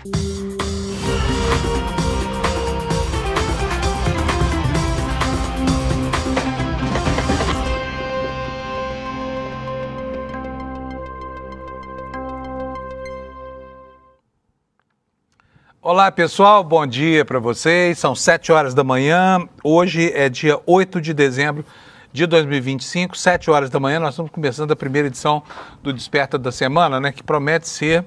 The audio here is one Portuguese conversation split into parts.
Olá pessoal, bom dia para vocês, são 7 horas da manhã, hoje é dia 8 de dezembro de 2025, 7 horas da manhã, nós estamos começando a primeira edição do Desperta da Semana, né, que promete ser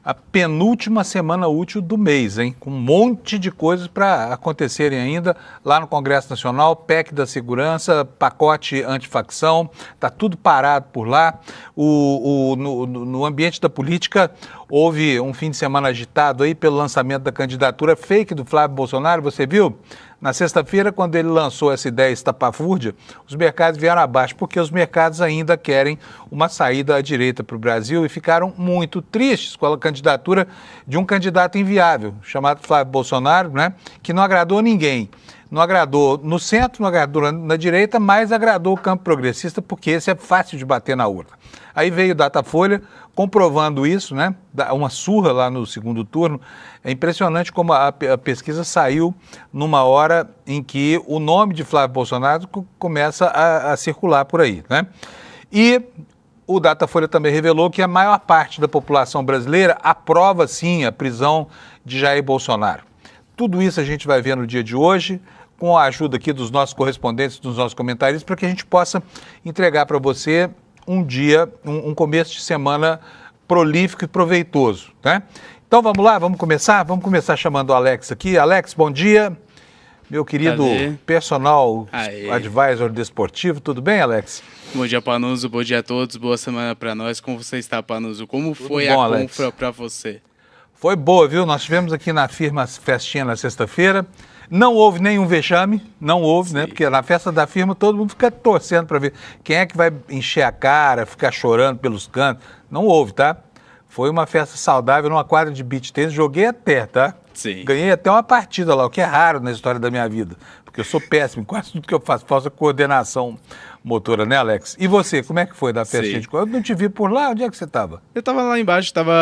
a penúltima semana útil do mês, hein, com um monte de coisas para acontecerem ainda lá no Congresso Nacional, PEC da Segurança, pacote antifacção, está tudo parado por lá. No ambiente da política houve um fim de semana agitado aí pelo lançamento da candidatura fake do Flávio Bolsonaro, você viu? Na sexta-feira, quando ele lançou essa ideia estapafúrdia, os mercados vieram abaixo, porque os mercados ainda querem uma saída à direita para o Brasil e ficaram muito tristes com a candidatura de um candidato inviável, chamado Flávio Bolsonaro, né, que não agradou ninguém. Não agradou no centro, não agradou na direita, mas agradou o campo progressista, porque esse é fácil de bater na urna. Aí veio o Datafolha comprovando isso, né? Uma surra lá no segundo turno. É impressionante como a pesquisa saiu numa hora em que o nome de Flávio Bolsonaro começa a circular por aí, né? E o Datafolha também revelou que a maior parte da população brasileira aprova, sim, a prisão de Jair Bolsonaro. Tudo isso a gente vai ver no dia de hoje, com a ajuda aqui dos nossos correspondentes, dos nossos comentaristas, para que a gente possa entregar para você um dia, um começo de semana prolífico e proveitoso, né? Então vamos lá, vamos começar? Vamos começar chamando o Alex aqui. Alex, bom dia. Meu querido personal advisor desportivo, tudo bem, Alex? Bom dia, Panuso, bom dia a todos, boa semana para nós. Como você está, Panuso? Como foi a compra para você? Foi boa, viu? Nós tivemos aqui na firma festinha na sexta-feira. Não houve nenhum vexame, não houve, sim, né? Porque na festa da firma todo mundo fica torcendo para ver quem é que vai encher a cara, ficar chorando pelos cantos. Não houve, tá? Foi uma festa saudável numa quadra de beach tennis, joguei até, tá? Sim. Ganhei até uma partida lá, o que é raro na história da minha vida, porque eu sou péssimo em quase tudo que eu faço, falta coordenação motora, né, Alex? E você, como é que foi da festinha de coisa? Eu não te vi por lá, onde é que você estava? Eu estava lá embaixo, estava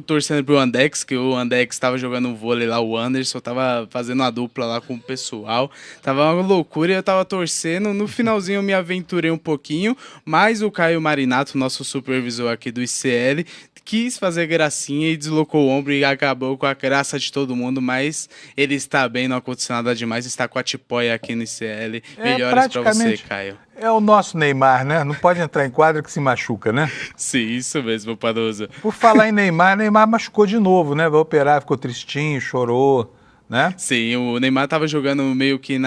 torcendo pro Andex, que o Andex estava jogando vôlei lá, o Anderson estava fazendo uma dupla lá com o pessoal, tava uma loucura e eu estava torcendo, no finalzinho eu me aventurei um pouquinho, mas o Caio Marinato, nosso supervisor aqui do ICL, quis fazer gracinha e deslocou o ombro e acabou com a graça de todo mundo, mas ele está bem, não aconteceu nada demais, está com a tipóia aqui no ICL. Melhoras para você, Caio. É o nosso Neymar, né? Não pode entrar em quadra que se machuca, né? Sim, isso mesmo, Panuso. Por falar em Neymar, Neymar machucou de novo, né? Vai operar, ficou tristinho, chorou, né? Sim, o Neymar estava jogando meio que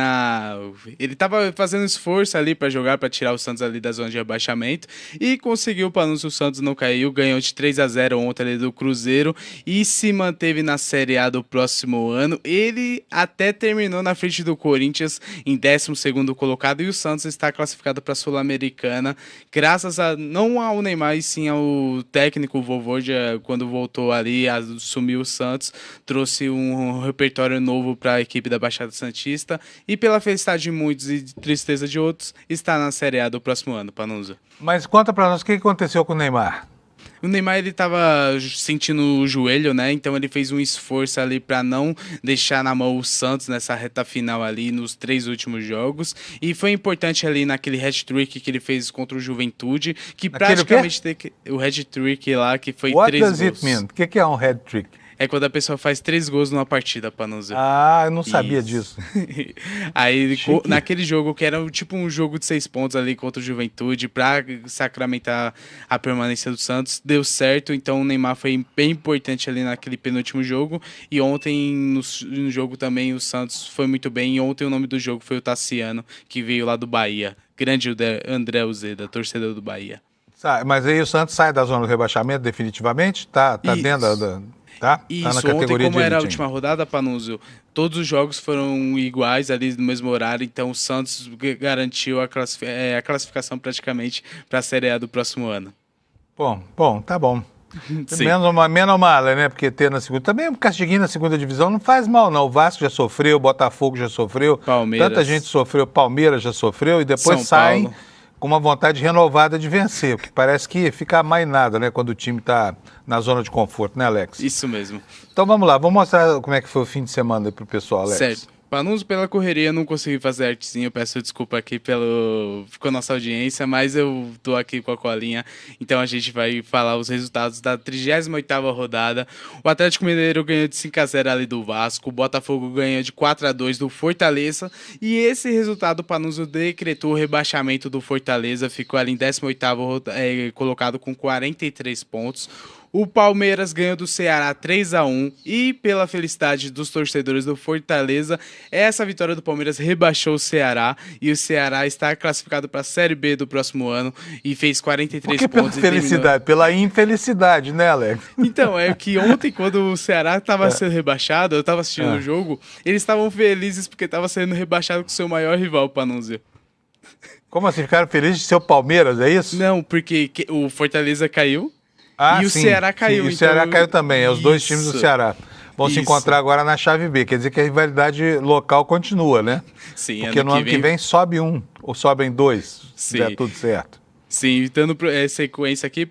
ele estava fazendo esforço ali para jogar, para tirar o Santos ali da zona de rebaixamento e conseguiu, para o Santos não caiu, ganhou de 3-0 ontem ali do Cruzeiro e se manteve na Série A do próximo ano. Ele até terminou na frente do Corinthians em 12º colocado e o Santos está classificado para a Sul-Americana, graças não ao Neymar e sim ao técnico Vovôdia, quando voltou ali, assumiu o Santos, trouxe um repertório novo para a equipe da Baixada Santista e pela felicidade de muitos e tristeza de outros, está na Série A do próximo ano, Panuso. Mas conta para nós o que aconteceu com o Neymar. O Neymar, ele estava sentindo o joelho, né? Então ele fez um esforço ali para não deixar na mão o Santos nessa reta final ali, nos 3 últimos jogos. E foi importante ali naquele hat-trick que ele fez contra o Juventude, que praticamente o hat-trick lá, que foi 3 gols. What does it mean? O que é um hat-trick? É quando a pessoa faz 3 gols numa partida, Panuso. Ah, eu não sabia disso. Aí, naquele jogo, que era tipo um jogo de 6 pontos ali contra o Juventude, para sacramentar a permanência do Santos, deu certo. Então o Neymar foi bem importante ali naquele penúltimo jogo. E ontem, no jogo também, o Santos foi muito bem. E ontem o nome do jogo foi o Tassiano, que veio lá do Bahia. Grande André Uzeda, torcedor do Bahia. Mas aí o Santos sai da zona do rebaixamento definitivamente? Tá dentro da... Tá? Isso, tá na categoria ontem, como era a elite, última rodada, Panuso, todos os jogos foram iguais ali no mesmo horário, então o Santos garantiu a classificação praticamente para a Série A do próximo ano. Bom, tá bom. Menos mal, né? Porque ter na segunda... Também um castiguinho na segunda divisão não faz mal, não. O Vasco já sofreu, o Botafogo já sofreu, Palmeiras. Tanta gente sofreu, Palmeiras já sofreu e depois saem com uma vontade renovada de vencer, porque parece que fica mais nada, né, quando o time está na zona de conforto, né, Alex? Isso mesmo. Então vamos lá, vamos mostrar como é que foi o fim de semana para o pessoal, Alex. Certo. Panuso, pela correria, não consegui fazer artezinha. Eu peço desculpa aqui com a nossa audiência, mas eu tô aqui com a colinha. Então a gente vai falar os resultados da 38ª rodada. O Atlético Mineiro ganhou de 5-0 ali do Vasco. O Botafogo ganhou de 4-2 do Fortaleza. E esse resultado, o Panuso decretou o rebaixamento do Fortaleza. Ficou ali em 18º colocado com 43 pontos. O Palmeiras ganhou do Ceará 3-1 e, pela felicidade dos torcedores do Fortaleza, essa vitória do Palmeiras rebaixou o Ceará e o Ceará está classificado para a Série B do próximo ano e fez 43 pontos. Pela felicidade, pela infelicidade, né, Alex? Então, é que ontem, quando o Ceará estava sendo rebaixado, eu estava assistindo o jogo, eles estavam felizes porque estava sendo rebaixado com o seu maior rival, o Panunzio. Como assim? Ficaram felizes de ser o Palmeiras, é isso? Não, porque o Fortaleza caiu. Ah, e o sim, Ceará caiu. Sim, e o Ceará caiu também, os dois times do Ceará. Vão se encontrar agora na chave B, quer dizer que a rivalidade local continua, né? Sim, porque no ano que vem sobe um, ou sobem dois, se der tudo certo. Sim, dando sequência aqui,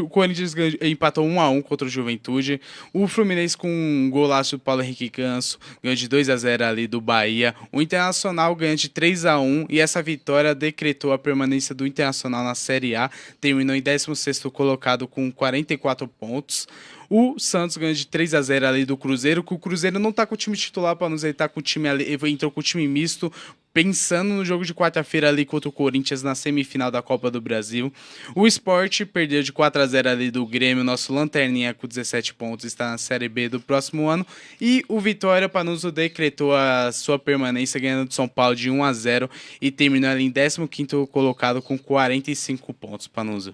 o Corinthians empatou 1-1 contra o Juventude. O Fluminense com um golaço do Paulo Henrique Ganso ganhou de 2-0 ali do Bahia. O Internacional ganhou de 3-1 e essa vitória decretou a permanência do Internacional na Série A. Terminou em 16º colocado com 44 pontos. O Santos ganhou de 3-0 ali do Cruzeiro, que o Cruzeiro não tá com o time titular, para nos ele tá com o time ali, entrou com o time misto, pensando no jogo de quarta-feira ali contra o Corinthians na semifinal da Copa do Brasil. O Sport perdeu de 4-0 ali do Grêmio, nosso lanterninha com 17 pontos, está na Série B do próximo ano. E o Vitória Panuso decretou a sua permanência ganhando do São Paulo de 1-0 e terminou ali em 15º colocado com 45 pontos, Panuso.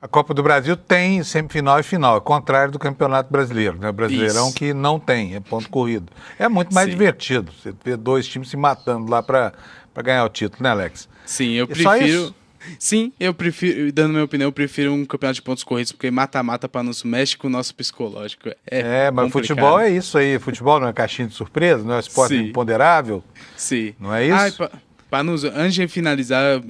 A Copa do Brasil tem semifinal e final, ao contrário do Campeonato Brasileiro, né? O Brasileirão que não tem, é ponto corrido. É muito mais divertido, você vê dois times se matando lá para ganhar o título, né, Alex? Sim, eu prefiro... Sim, eu prefiro, dando minha opinião, eu prefiro um campeonato de pontos corridos, porque mata-mata para nos mexe com o nosso psicológico. Mas futebol é isso aí, futebol não é caixinha de surpresa, não é esporte imponderável? Sim. Não é isso? Panuso, antes de finalizar,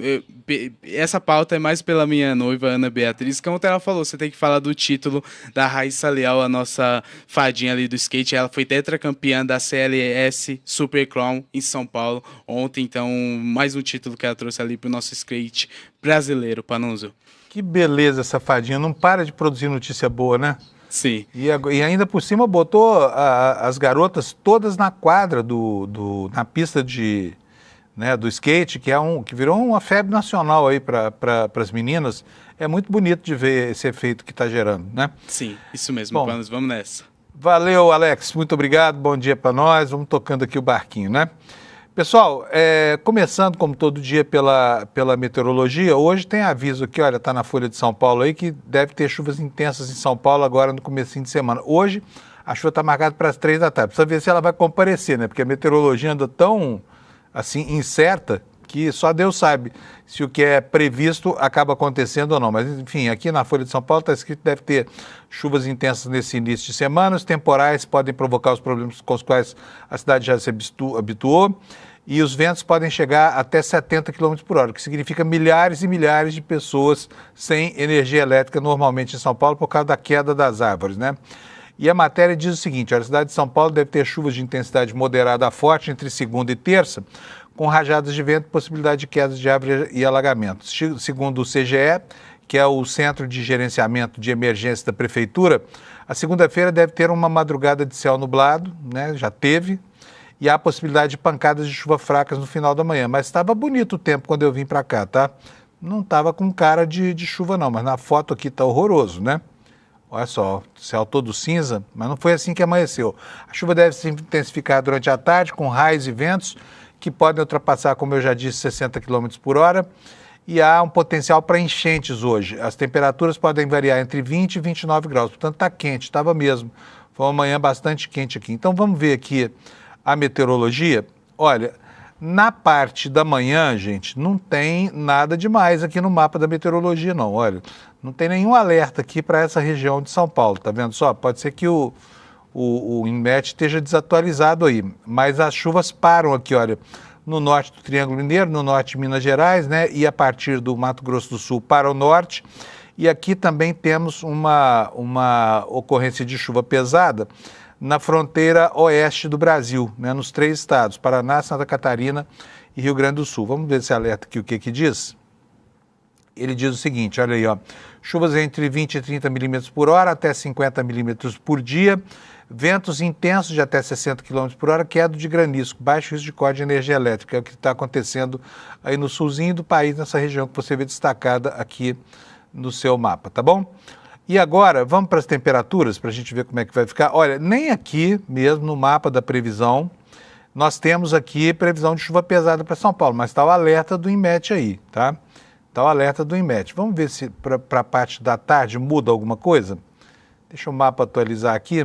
essa pauta é mais pela minha noiva, Ana Beatriz, que ontem ela falou, você tem que falar do título da Raíssa Leal, a nossa fadinha ali do skate. Ela foi tetracampeã da CLS Super Crown em São Paulo ontem, então mais um título que ela trouxe ali pro nosso skate brasileiro, Panuso. Que beleza essa fadinha, não para de produzir notícia boa, né? Sim. E ainda por cima botou as garotas todas na quadra, na pista do skate, que virou uma febre nacional aí para as meninas. É muito bonito de ver esse efeito que está gerando, né? Sim, isso mesmo. Bom, vamos nessa. Valeu, Alex. Muito obrigado. Bom dia para nós. Vamos tocando aqui o barquinho, né? Pessoal, começando como todo dia pela meteorologia, hoje tem aviso aqui, olha, está na Folha de São Paulo aí, que deve ter chuvas intensas em São Paulo agora no comecinho de semana. Hoje, a chuva está marcada para as 3 da tarde. Precisa ver se ela vai comparecer, né? Porque a meteorologia anda tão assim, incerta, que só Deus sabe se o que é previsto acaba acontecendo ou não. Mas, enfim, aqui na Folha de São Paulo está escrito que deve ter chuvas intensas nesse início de semana. Os temporais podem provocar os problemas com os quais a cidade já se habituou. E os ventos podem chegar até 70 km por hora, o que significa milhares e milhares de pessoas sem energia elétrica normalmente em São Paulo por causa da queda das árvores, né? E a matéria diz o seguinte, olha, a cidade de São Paulo deve ter chuvas de intensidade moderada a forte entre segunda e terça, com rajadas de vento e possibilidade de quedas de árvore e alagamentos. Segundo o CGE, que é o Centro de Gerenciamento de Emergência da Prefeitura, a segunda-feira deve ter uma madrugada de céu nublado, né? Já teve, e há possibilidade de pancadas de chuva fracas no final da manhã. Mas estava bonito o tempo quando eu vim para cá, tá? Não estava com cara de chuva não, mas na foto aqui está horroroso, né? Olha só, o céu todo cinza, mas não foi assim que amanheceu. A chuva deve se intensificar durante a tarde, com raios e ventos que podem ultrapassar, como eu já disse, 60 km por hora. E há um potencial para enchentes hoje. As temperaturas podem variar entre 20 e 29 graus, portanto está quente, estava mesmo. Foi uma manhã bastante quente aqui. Então vamos ver aqui a meteorologia. Olha, na parte da manhã, gente, não tem nada demais aqui no mapa da meteorologia, não. Olha, não tem nenhum alerta aqui para essa região de São Paulo, tá vendo só? Pode ser que o INMET esteja desatualizado aí, mas as chuvas param aqui, olha, no norte do Triângulo Mineiro, no norte de Minas Gerais, né, e a partir do Mato Grosso do Sul para o norte. E aqui também temos uma ocorrência de chuva pesada na fronteira oeste do Brasil, né, nos 3 estados, Paraná, Santa Catarina e Rio Grande do Sul. Vamos ver esse alerta aqui, o que diz? Ele diz o seguinte, olha aí, ó, chuvas entre 20 e 30 milímetros por hora, até 50 milímetros por dia, ventos intensos de até 60 km por hora, queda de granizo, baixo risco de corte de energia elétrica, é o que está acontecendo aí no sulzinho do país, nessa região que você vê destacada aqui no seu mapa, tá bom? E agora, vamos para as temperaturas, para a gente ver como é que vai ficar. Olha, nem aqui mesmo no mapa da previsão, nós temos aqui previsão de chuva pesada para São Paulo, mas está o alerta do INMET aí, tá? Está o alerta do INMET. Vamos ver se para a parte da tarde muda alguma coisa? Deixa o mapa atualizar aqui.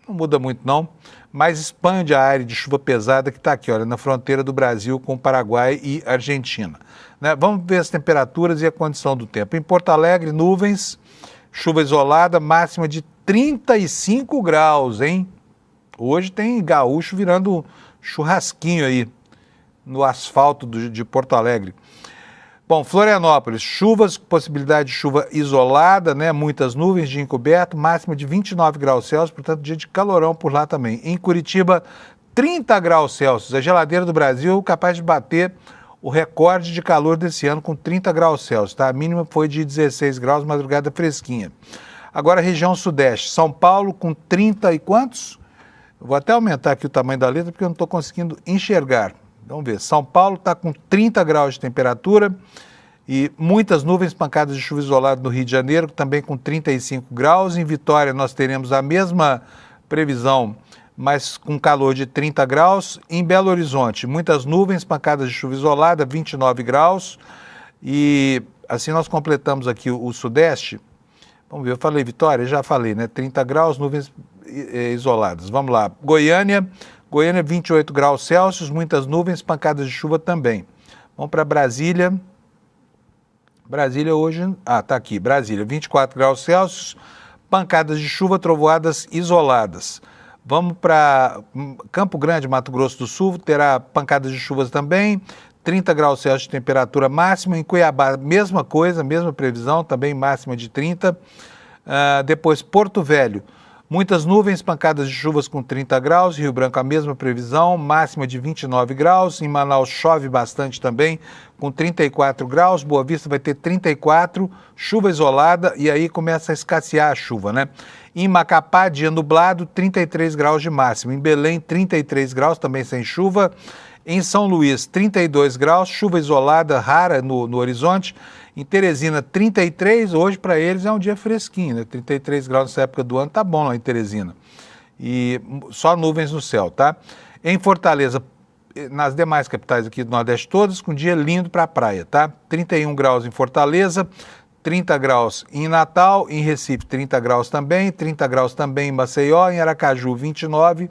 Não muda muito não, mas expande a área de chuva pesada que está aqui, olha, na fronteira do Brasil com o Paraguai e Argentina. Né? Vamos ver as temperaturas e a condição do tempo. Em Porto Alegre, nuvens, chuva isolada, máxima de 35 graus, hein? Hoje tem gaúcho virando churrasquinho aí no asfalto de Porto Alegre. Bom, Florianópolis, chuvas, possibilidade de chuva isolada, né? Muitas nuvens de encoberto, máxima de 29 graus Celsius, portanto, dia de calorão por lá também. Em Curitiba, 30 graus Celsius, a geladeira do Brasil capaz de bater o recorde de calor desse ano com 30 graus Celsius, tá? A mínima foi de 16 graus, madrugada fresquinha. Agora, região sudeste, São Paulo com 30 e quantos? Eu vou até aumentar aqui o tamanho da letra porque eu não estou conseguindo enxergar. Vamos ver, São Paulo está com 30 graus de temperatura e muitas nuvens, pancadas de chuva isolada no Rio de Janeiro, também com 35 graus. Em Vitória nós teremos a mesma previsão, mas com calor de 30 graus. Em Belo Horizonte, muitas nuvens, pancadas de chuva isolada, 29 graus. E assim nós completamos aqui o Sudeste. Vamos ver, eu falei Vitória, já falei, né? 30 graus, nuvens isoladas. Vamos lá, Goiânia, 28 graus Celsius, muitas nuvens, pancadas de chuva também. Vamos para Brasília. Brasília hoje, tá aqui, Brasília, 24 graus Celsius, pancadas de chuva, trovoadas isoladas. Vamos para Campo Grande, Mato Grosso do Sul, terá pancadas de chuvas também, 30 graus Celsius de temperatura máxima. Em Cuiabá, mesma coisa, mesma previsão, também máxima de 30. Depois, Porto Velho, muitas nuvens, pancadas de chuvas com 30 graus. Rio Branco, a mesma previsão, máxima de 29 graus. Em Manaus, chove bastante também, com 34 graus. Boa Vista vai ter 34, chuva isolada, e aí começa a escassear a chuva, né? Em Macapá, dia nublado, 33 graus de máxima. Em Belém, 33 graus, também sem chuva. Em São Luís, 32 graus, chuva isolada, rara no horizonte. Em Teresina, 33, hoje para eles é um dia fresquinho, né? 33 graus nessa época do ano, tá bom lá em Teresina. E só nuvens no céu, tá? Em Fortaleza, nas demais capitais aqui do Nordeste todas, com dia lindo para a praia, tá? 31 graus em Fortaleza, 30 graus em Natal, em Recife 30 graus também, 30 graus também em Maceió, em Aracaju 29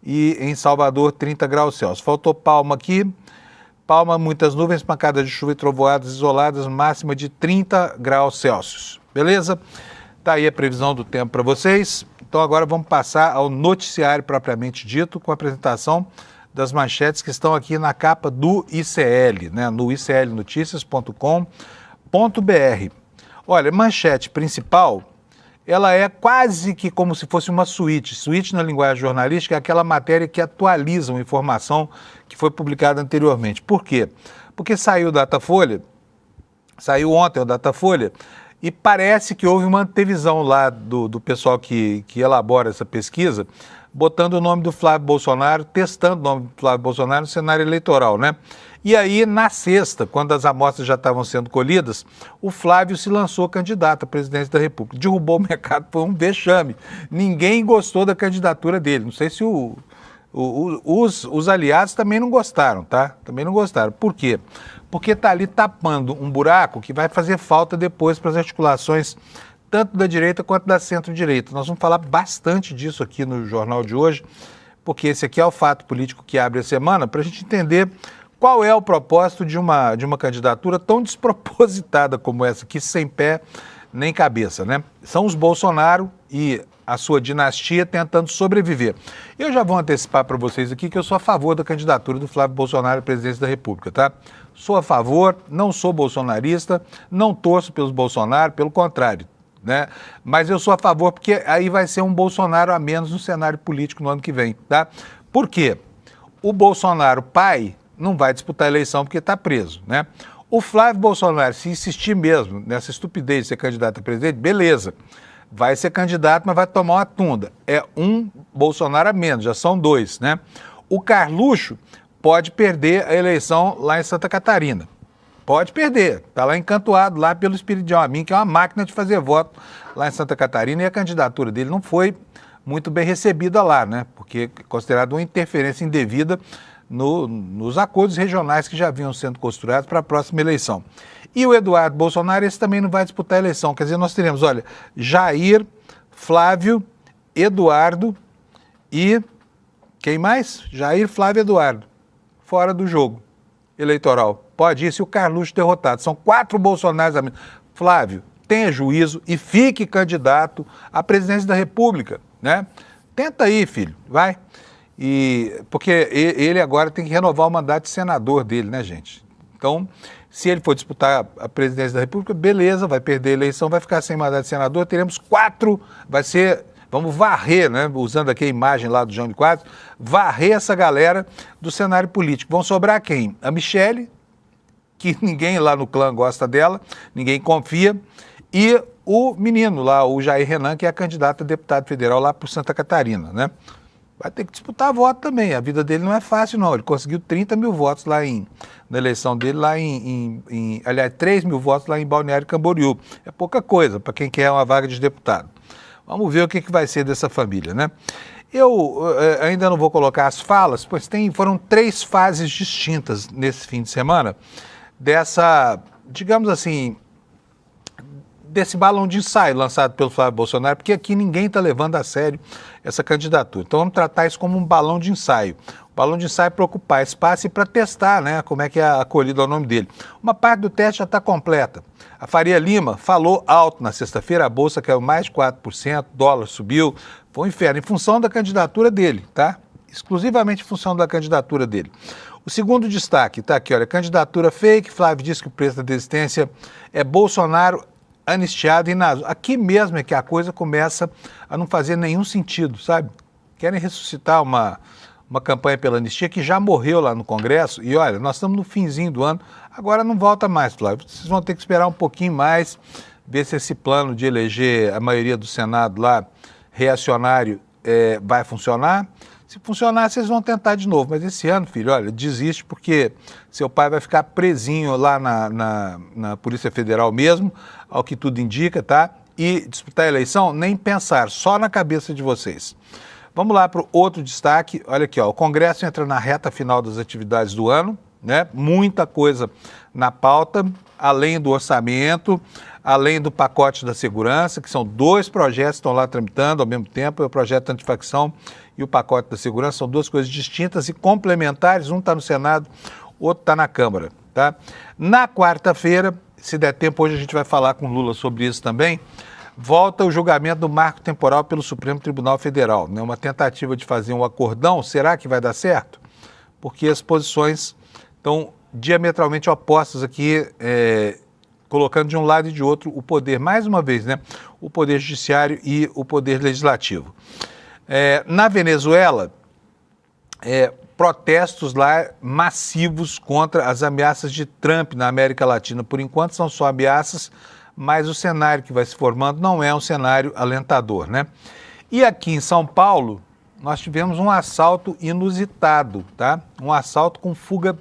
e em Salvador 30 graus Celsius. Faltou Palma aqui. Palma, muitas nuvens, pancadas de chuva e trovoadas isoladas, máxima de 30 graus Celsius. Beleza? Tá aí a previsão do tempo para vocês. Então agora vamos passar ao noticiário propriamente dito, com a apresentação das manchetes que estão aqui na capa do ICL, né? No iclnoticias.com.br. Olha, manchete principal, ela é quase que como se fosse uma suíte. Suíte na linguagem jornalística é aquela matéria que atualiza uma informação que foi publicada anteriormente. Por quê? Porque saiu o Datafolha, saiu ontem o Datafolha, e parece que houve uma antevisão lá do pessoal que elabora essa pesquisa, botando o nome do Flávio Bolsonaro, testando o nome do Flávio Bolsonaro no cenário eleitoral, né? E aí, na sexta, quando as amostras já estavam sendo colhidas, o Flávio se lançou candidato à presidência da República. Derrubou o mercado, foi um vexame. Ninguém gostou da candidatura dele. Não sei se os aliados também não gostaram, tá? Também não gostaram. Por quê? Porque está ali tapando um buraco que vai fazer falta depois para as articulações tanto da direita quanto da centro-direita. Nós vamos falar bastante disso aqui no jornal de hoje, porque esse aqui é o fato político que abre a semana, para a gente entender qual é o propósito de uma candidatura tão despropositada como essa aqui, sem pé nem cabeça, né? São os Bolsonaro e a sua dinastia tentando sobreviver. Eu já vou antecipar para vocês aqui que eu sou a favor da candidatura do Flávio Bolsonaro à presidência da República, tá? Sou a favor, não sou bolsonarista, não torço pelos Bolsonaro, pelo contrário, né? Mas eu sou a favor porque aí vai ser um Bolsonaro a menos no cenário político no ano que vem, tá? Por quê? O Bolsonaro pai não vai disputar a eleição porque está preso, né? O Flávio Bolsonaro, se insistir mesmo nessa estupidez de ser candidato a presidente, beleza. Vai ser candidato, mas vai tomar uma tunda. É um Bolsonaro a menos, já são dois, né? O Carluxo pode perder a eleição lá em Santa Catarina. Pode perder. Está lá encantoado, lá pelo Espírito de Amin, que é uma máquina de fazer voto lá em Santa Catarina, e a candidatura dele não foi muito bem recebida lá, né? Porque é considerado uma interferência indevida nos acordos regionais que já vinham sendo costurados para a próxima eleição. E o Eduardo Bolsonaro, esse também não vai disputar a eleição. Quer dizer, nós teremos, olha, Jair, Flávio, Eduardo e quem mais? Jair, Flávio, Eduardo. Fora do jogo eleitoral. Pode ir se o Carluxo derrotado. São 4 Bolsonaros a menos. Flávio, tenha juízo e fique candidato à presidência da República, né? Tenta aí, filho, vai. Porque ele agora tem que renovar o mandato de senador dele, né, gente? Então, se ele for disputar a presidência da República, beleza, vai perder a eleição, vai ficar sem mandato de senador, teremos 4, vai ser, vamos varrer, né, usando aqui a imagem lá do João de Quadros, varrer essa galera do cenário político. Vão sobrar quem? A Michele, que ninguém lá no clã gosta dela, ninguém confia, e o menino lá, o Jair Renan, que é candidato a deputado federal lá por Santa Catarina, né? Vai ter que disputar voto também. A vida dele não é fácil, não. Ele conseguiu 30 mil votos lá na eleição dele, aliás, 3 mil votos lá em Balneário Camboriú. É pouca coisa para quem quer uma vaga de deputado. Vamos ver o que vai ser dessa família, né? Eu ainda não vou colocar as falas, pois foram 3 fases distintas nesse fim de semana dessa, digamos assim, desse balão de ensaio lançado pelo Flávio Bolsonaro, porque aqui ninguém está levando a sério essa candidatura. Então vamos tratar isso como um balão de ensaio. O balão de ensaio para ocupar espaço e para testar, né, como é que é acolhido ao nome dele. Uma parte do teste já está completa. A Faria Lima falou alto na sexta-feira, a Bolsa caiu mais de 4%, dólar subiu, foi um inferno, em função da candidatura dele, tá? Exclusivamente em função da candidatura dele. O segundo destaque, tá aqui, olha, candidatura fake, Flávio disse que o preço da desistência é Bolsonaro anistiado e naso. Aqui mesmo é que a coisa começa a não fazer nenhum sentido, sabe? Querem ressuscitar uma campanha pela anistia que já morreu lá no Congresso e olha, nós estamos no finzinho do ano, agora não volta mais, Flávio. Vocês vão ter que esperar um pouquinho mais, ver se esse plano de eleger a maioria do Senado lá, reacionário, vai funcionar. Se funcionar, vocês vão tentar de novo. Mas esse ano, filho, olha, desiste porque seu pai vai ficar presinho lá na Polícia Federal mesmo, ao que tudo indica, tá? E disputar a eleição, nem pensar, só na cabeça de vocês. Vamos lá para o outro destaque. Olha aqui, ó, o Congresso entra na reta final das atividades do ano, né? Muita coisa na pauta, além do orçamento, além do pacote da segurança, que são 2 projetos que estão lá tramitando ao mesmo tempo, é o projeto antifacção e o pacote da segurança, são 2 coisas distintas e complementares, um está no Senado, outro está na Câmara, tá? Na quarta-feira, se der tempo, hoje a gente vai falar com Lula sobre isso também, volta o julgamento do marco temporal pelo Supremo Tribunal Federal, né? Uma tentativa de fazer um acordão, será que vai dar certo? Porque as posições estão diametralmente opostas aqui, colocando de um lado e de outro o poder, mais uma vez, né? O poder judiciário e o poder legislativo. Na Venezuela, protestos lá massivos contra as ameaças de Trump na América Latina. Por enquanto são só ameaças, mas o cenário que vai se formando não é um cenário alentador, né? E aqui em São Paulo, nós tivemos um assalto inusitado, tá? Um assalto com fuga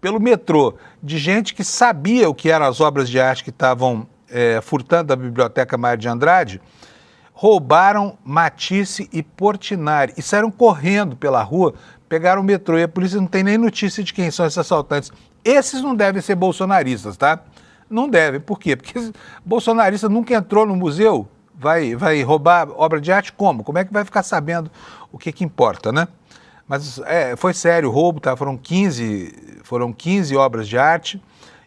pelo metrô, de gente que sabia o que eram as obras de arte que estavam furtando da Biblioteca Mário de Andrade, roubaram Matisse e Portinari e saíram correndo pela rua, pegaram o metrô e a polícia não tem nem notícia de quem são esses assaltantes. Esses não devem ser bolsonaristas, tá? Não devem. Por quê? Porque bolsonarista nunca entrou no museu, vai roubar obra de arte como? Como é que vai ficar sabendo o que importa, né? Mas foi sério o roubo, tá? Foram 15 obras de arte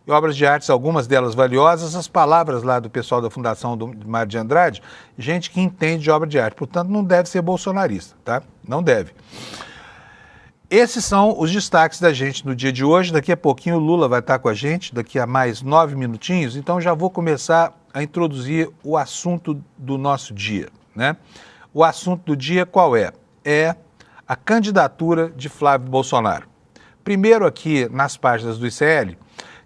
e obras de arte, algumas delas valiosas, as palavras lá do pessoal da Fundação do Mário de Andrade, gente que entende de obra de arte. Portanto, não deve ser bolsonarista, tá? Não deve. Esses são os destaques da gente no dia de hoje. Daqui a pouquinho o Lula vai estar com a gente, daqui a mais 9 minutinhos. Então já vou começar a introduzir o assunto do nosso dia, né? O assunto do dia qual é? É a candidatura de Flávio Bolsonaro. Primeiro aqui nas páginas do ICL,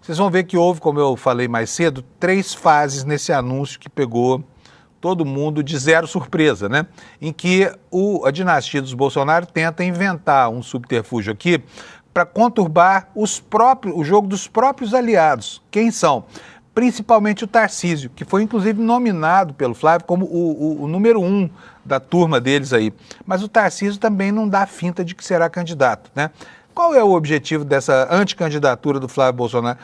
vocês vão ver que houve, como eu falei mais cedo, 3 fases nesse anúncio que pegou todo mundo de zero surpresa, né? Em que a dinastia dos Bolsonaro tenta inventar um subterfúgio aqui para conturbar o jogo dos próprios aliados. Quem são? Principalmente o Tarcísio, que foi inclusive nominado pelo Flávio como o número 1 da turma deles aí. Mas o Tarcísio também não dá finta de que será candidato, né? Qual é o objetivo dessa anticandidatura do Flávio Bolsonaro?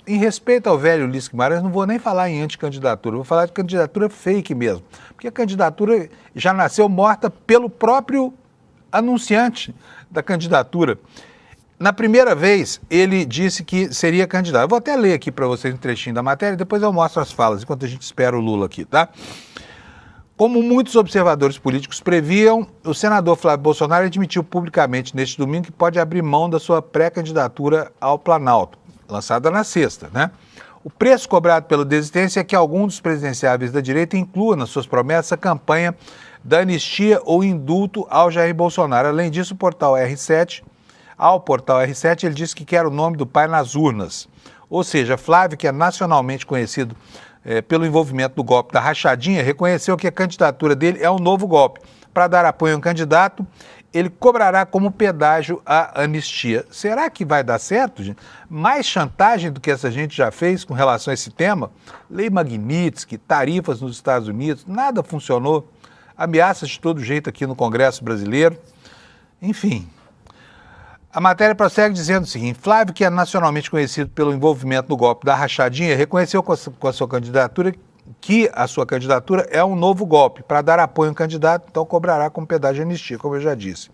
Em respeito ao velho Ulisses Guimarães, não vou nem falar em anticandidatura, vou falar de candidatura fake mesmo. Porque a candidatura já nasceu morta pelo próprio anunciante da candidatura. Na primeira vez, ele disse que seria candidato. Eu vou até ler aqui para vocês um trechinho da matéria, depois eu mostro as falas, enquanto a gente espera o Lula aqui, tá? Como muitos observadores políticos previam, o senador Flávio Bolsonaro admitiu publicamente neste domingo que pode abrir mão da sua pré-candidatura ao Planalto, lançada na sexta, né? O preço cobrado pela desistência é que algum dos presidenciáveis da direita inclua nas suas promessas a campanha da anistia ou indulto ao Jair Bolsonaro. Além disso, ao portal R7, ele disse que quer o nome do pai nas urnas. Ou seja, Flávio, que é nacionalmente conhecido pelo envolvimento do golpe da rachadinha, reconheceu que a candidatura dele é um novo golpe. Para dar apoio a um candidato, ele cobrará como pedágio a anistia. Será que vai dar certo, gente? Mais chantagem do que essa gente já fez com relação a esse tema? Lei Magnitsky, tarifas nos Estados Unidos, nada funcionou. Ameaças de todo jeito aqui no Congresso brasileiro. Enfim. A matéria prossegue dizendo o seguinte: Flávio, que é nacionalmente conhecido pelo envolvimento no golpe da rachadinha, reconheceu com a sua candidatura que a sua candidatura é um novo golpe. Para dar apoio a um candidato, então cobrará como pedágio de anistia, como eu já disse.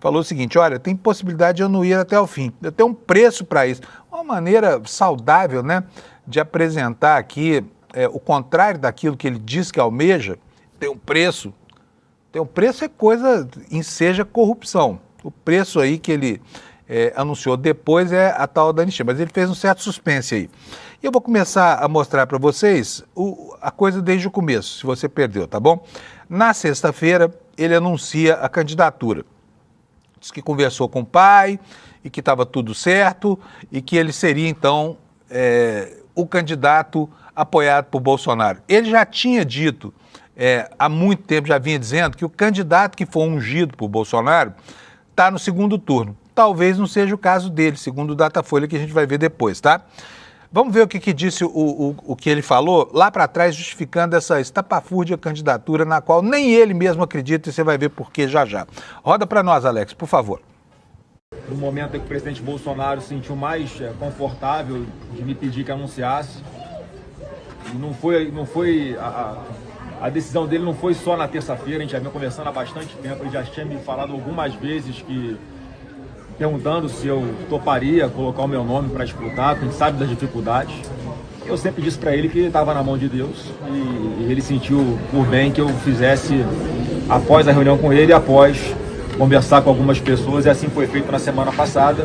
Falou o seguinte: olha, tem possibilidade de eu não ir até o fim. Eu tenho um preço para isso. Uma maneira saudável, né, de apresentar aqui o contrário daquilo que ele diz que almeja. Tem um preço. Tem um preço é coisa, enseja corrupção. O preço aí que ele anunciou depois é a tal da anistia, mas ele fez um certo suspense aí. E eu vou começar a mostrar para vocês a coisa desde o começo, se você perdeu, tá bom? Na sexta-feira, ele anuncia a candidatura. Diz que conversou com o pai e que estava tudo certo e que ele seria, então, o candidato apoiado por Bolsonaro. Ele já tinha dito, há muito tempo, já vinha dizendo que o candidato que for ungido por Bolsonaro está no segundo turno. Talvez não seja o caso dele, segundo o Datafolha, que a gente vai ver depois, tá? Vamos ver o que disse o que ele falou lá para trás, justificando essa estapafúrdia candidatura na qual nem ele mesmo acredita, e você vai ver por que já já. Roda para nós, Alex, por favor. No momento em que o presidente Bolsonaro se sentiu mais confortável de me pedir que anunciasse, a decisão dele não foi só na terça-feira, a gente já vinha conversando há bastante tempo, ele já tinha me falado algumas vezes perguntando se eu toparia colocar o meu nome para disputar, porque a gente sabe das dificuldades. Eu sempre disse para ele que estava na mão de Deus e ele sentiu por bem que eu fizesse após a reunião com ele, após conversar com algumas pessoas, e assim foi feito na semana passada.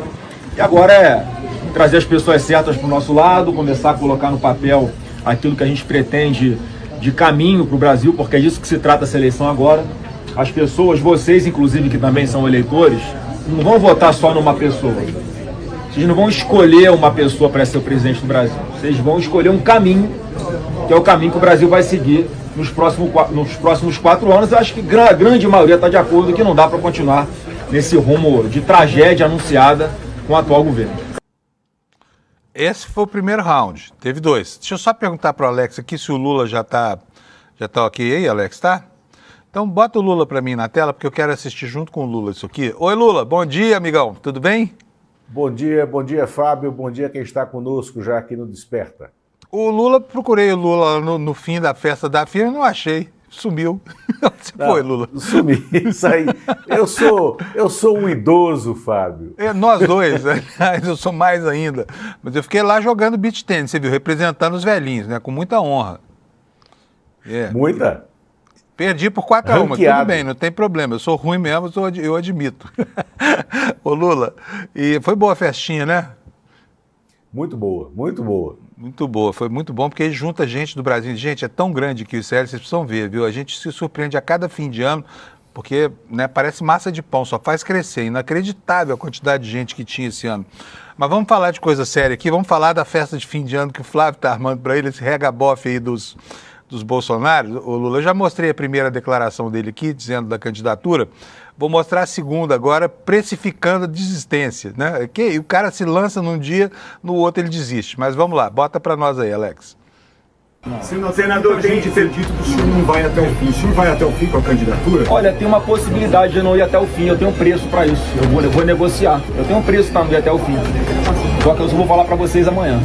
E agora é trazer as pessoas certas para o nosso lado, começar a colocar no papel aquilo que a gente pretende de caminho para o Brasil, porque é disso que se trata essa eleição agora. As pessoas, vocês inclusive que também são eleitores, não vão votar só numa pessoa. Vocês não vão escolher uma pessoa para ser o presidente do Brasil. Vocês vão escolher um caminho, que é o caminho que o Brasil vai seguir nos próximos 4 anos. Eu acho que a grande maioria está de acordo que não dá para continuar nesse rumo de tragédia anunciada com o atual governo. Esse foi o primeiro round, teve 2. Deixa eu só perguntar para o Alex aqui se o Lula já tá ok aí, Alex, tá? Então bota o Lula para mim na tela, porque eu quero assistir junto com o Lula isso aqui. Oi, Lula, bom dia, amigão, tudo bem? Bom dia, Fábio, bom dia quem está conosco já aqui no Desperta. Procurei o Lula no fim da festa da firma e não achei. Sumiu. Você foi, Lula? Sumi. Isso aí. Eu sou um idoso, Fábio. Nós dois, aliás, eu sou mais ainda. Mas eu fiquei lá jogando beach tennis, você viu, representando os velhinhos, né? Com muita honra. Muita? Perdi por 4-1, mas tudo bem, não tem problema. Eu sou ruim mesmo, eu admito. Ô, Lula, e foi boa a festinha, né? Muito boa, muito boa. Muito boa, foi muito bom, porque junta gente do Brasil. Gente, é tão grande que o ICL, vocês precisam ver, viu? A gente se surpreende a cada fim de ano, porque né, parece massa de pão, só faz crescer. Inacreditável a quantidade de gente que tinha esse ano. Mas vamos falar de coisa séria aqui, vamos falar da festa de fim de ano que o Flávio está armando para ele, esse rega-bofe aí dos Bolsonaros. O Lula, eu já mostrei a primeira declaração dele aqui, dizendo da candidatura. Vou mostrar a segunda agora, precificando a desistência, né? Que o cara se lança num dia, no outro ele desiste. Mas vamos lá, bota para nós aí, Alex. Senador, tem de ter dito que o senhor não vai até o fim. O senhor vai até o fim com a candidatura? Olha, tem uma possibilidade de eu não ir até o fim. Eu tenho um preço para isso. Eu vou negociar. Eu tenho um preço para não ir até o fim. Só que eu só vou falar para vocês amanhã.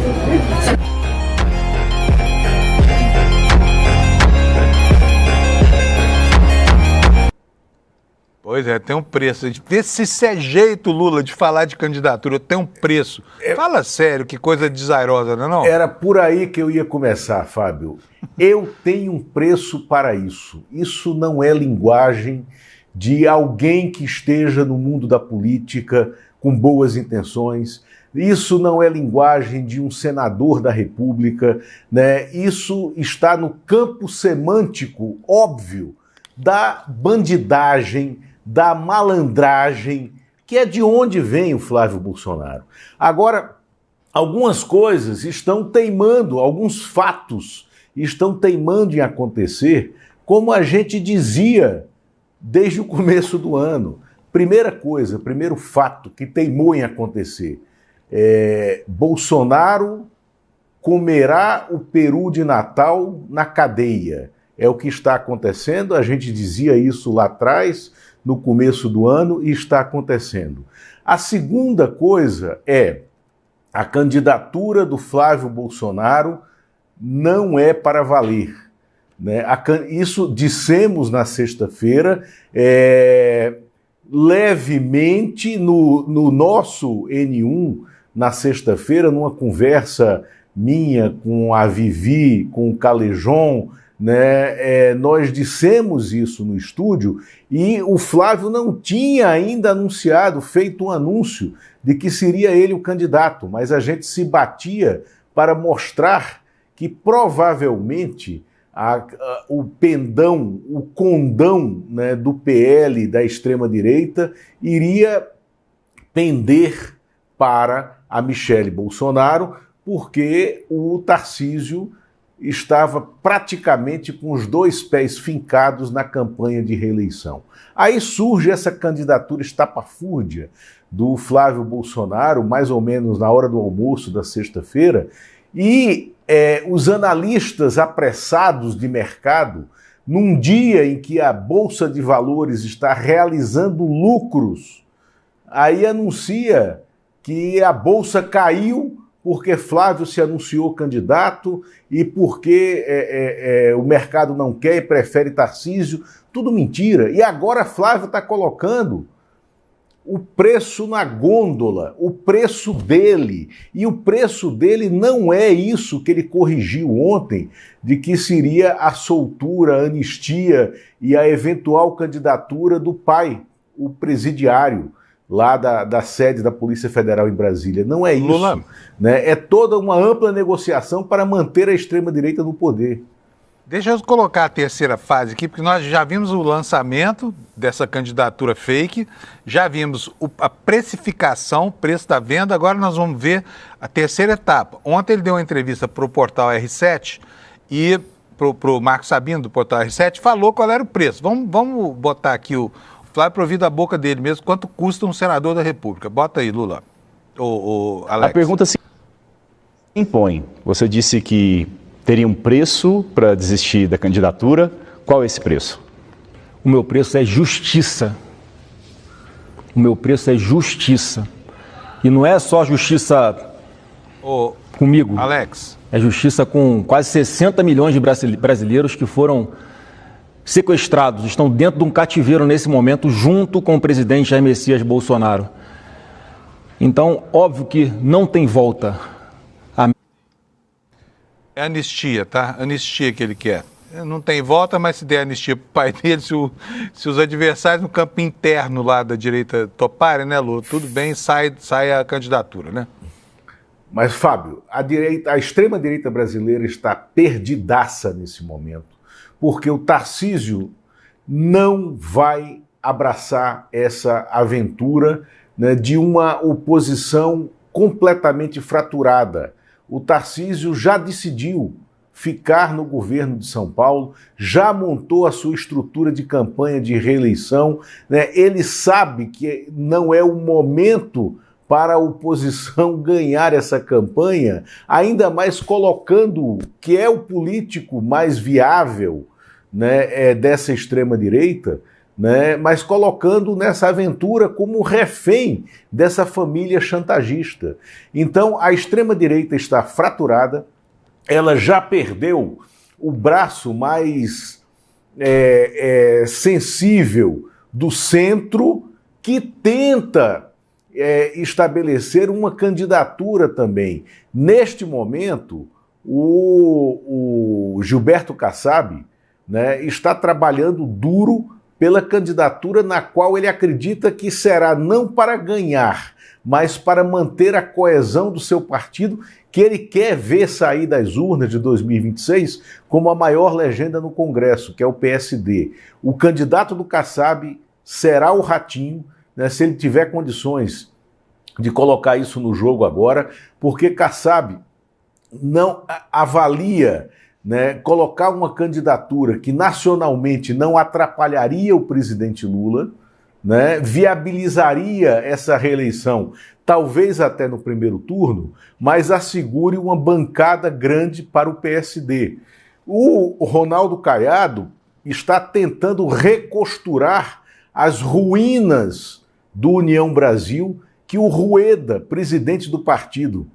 Pois é, tem um preço. Vê se isso é jeito, Lula, de falar de candidatura. Tem um preço. Fala sério, que coisa desairosa, não é não? Era por aí que eu ia começar, Fábio. Eu tenho um preço para isso. Isso não é linguagem de alguém que esteja no mundo da política com boas intenções. Isso não é linguagem de um senador da República, né? Isso está no campo semântico óbvio da bandidagem, da malandragem, que é de onde vem o Flávio Bolsonaro. Agora, algumas coisas estão teimando, alguns fatos estão teimando em acontecer, como a gente dizia desde o começo do ano. Primeira coisa, primeiro fato que teimou em acontecer, Bolsonaro comerá o peru de Natal na cadeia. É o que está acontecendo, a gente dizia isso lá atrás, no começo do ano, e está acontecendo. A segunda coisa é a candidatura do Flávio Bolsonaro não é para valer, né? Isso dissemos na sexta-feira, levemente no nosso N1, na sexta-feira, numa conversa minha com a Vivi, com o Calejon, né, nós dissemos isso no estúdio e o Flávio não tinha ainda anunciado, feito um anúncio de que seria ele o candidato, mas a gente se batia para mostrar que provavelmente o pendão, o condão, né, do PL da extrema-direita iria pender para a Michele Bolsonaro, porque o Tarcísio estava praticamente com os dois pés fincados na campanha de reeleição. Aí surge essa candidatura estapafúrdia do Flávio Bolsonaro, mais ou menos na hora do almoço da sexta-feira, e os analistas apressados de mercado, num dia em que a Bolsa de Valores está realizando lucros, aí anuncia que a Bolsa caiu porque Flávio se anunciou candidato e porque o mercado não quer e prefere Tarcísio. Tudo mentira. E agora Flávio está colocando o preço na gôndola, o preço dele. E o preço dele não é isso que ele corrigiu ontem, de que seria a soltura, a anistia e a eventual candidatura do pai, o presidiário, lá da sede da Polícia Federal em Brasília. Não é isso. Lula, né? É toda uma ampla negociação para manter a extrema-direita no poder. deixa eu colocar a terceira fase aqui, porque nós já vimos o lançamento dessa candidatura fake, já vimos a precificação, preço da venda, agora nós vamos ver a terceira etapa. Ontem ele deu uma entrevista para o portal R7 e para o Marcos Sabino, do portal R7, falou qual era o preço. Vamos botar aqui o Flávio para ouvir da boca dele mesmo, quanto custa um senador da República. Bota aí, Lula. Alex. A pergunta se impõe. Você disse que teria um preço para desistir da candidatura. Qual é esse preço? O meu preço é justiça. O meu preço é justiça. E não é só justiça comigo. Alex. É justiça com quase 60 milhões de brasileiros que foram sequestrados, estão dentro de um cativeiro nesse momento, junto com o presidente Jair Messias Bolsonaro. Então, óbvio que não tem volta. É anistia, tá? Anistia que ele quer. Não tem volta, mas se der anistia pro pai dele, se os adversários no campo interno lá da direita toparem, né, Lula? Tudo bem, sai a candidatura, né? Mas, Fábio, a extrema-direita brasileira está perdidaça nesse momento, porque o Tarcísio não vai abraçar essa aventura, né, de uma oposição completamente fraturada. O Tarcísio já decidiu ficar no governo de São Paulo, já montou a sua estrutura de campanha de reeleição, né? Ele sabe que não é o momento para a oposição ganhar essa campanha, ainda mais colocando que é o político mais viável, né, dessa extrema-direita, né, mas colocando nessa aventura como refém dessa família chantagista. Então, a extrema-direita está fraturada, ela já perdeu o braço mais sensível do centro, que tenta estabelecer uma candidatura também. Neste momento, o Gilberto Kassab, né, está trabalhando duro pela candidatura na qual ele acredita que será não para ganhar, mas para manter a coesão do seu partido, que ele quer ver sair das urnas de 2026 como a maior legenda no Congresso, que é o PSD. O candidato do Kassab será o Ratinho, né, se ele tiver condições de colocar isso no jogo agora, porque Kassab não avalia, né, colocar uma candidatura que nacionalmente não atrapalharia o presidente Lula, né, viabilizaria essa reeleição, talvez até no primeiro turno, mas assegure uma bancada grande para o PSD. O Ronaldo Caiado está tentando recosturar as ruínas do União Brasil, que o Rueda, presidente do partido,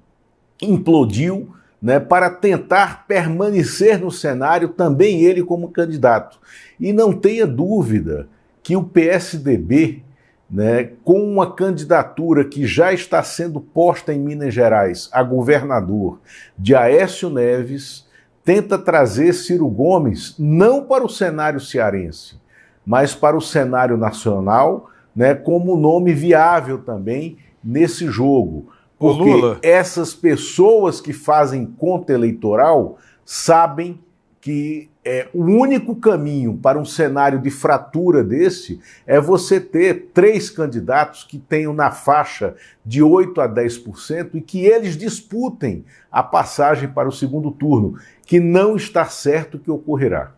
implodiu, né, para tentar permanecer no cenário, também ele como candidato. E não tenha dúvida que o PSDB, né, com uma candidatura que já está sendo posta em Minas Gerais a governador, de Aécio Neves, tenta trazer Ciro Gomes não para o cenário cearense, mas para o cenário nacional, né, como nome viável também nesse jogo. Porque Lula, essas pessoas que fazem conta eleitoral sabem que o único caminho para um cenário de fratura desse é você ter 3 candidatos que tenham na faixa de 8% a 10% e que eles disputem a passagem para o segundo turno, que não está certo que ocorrerá.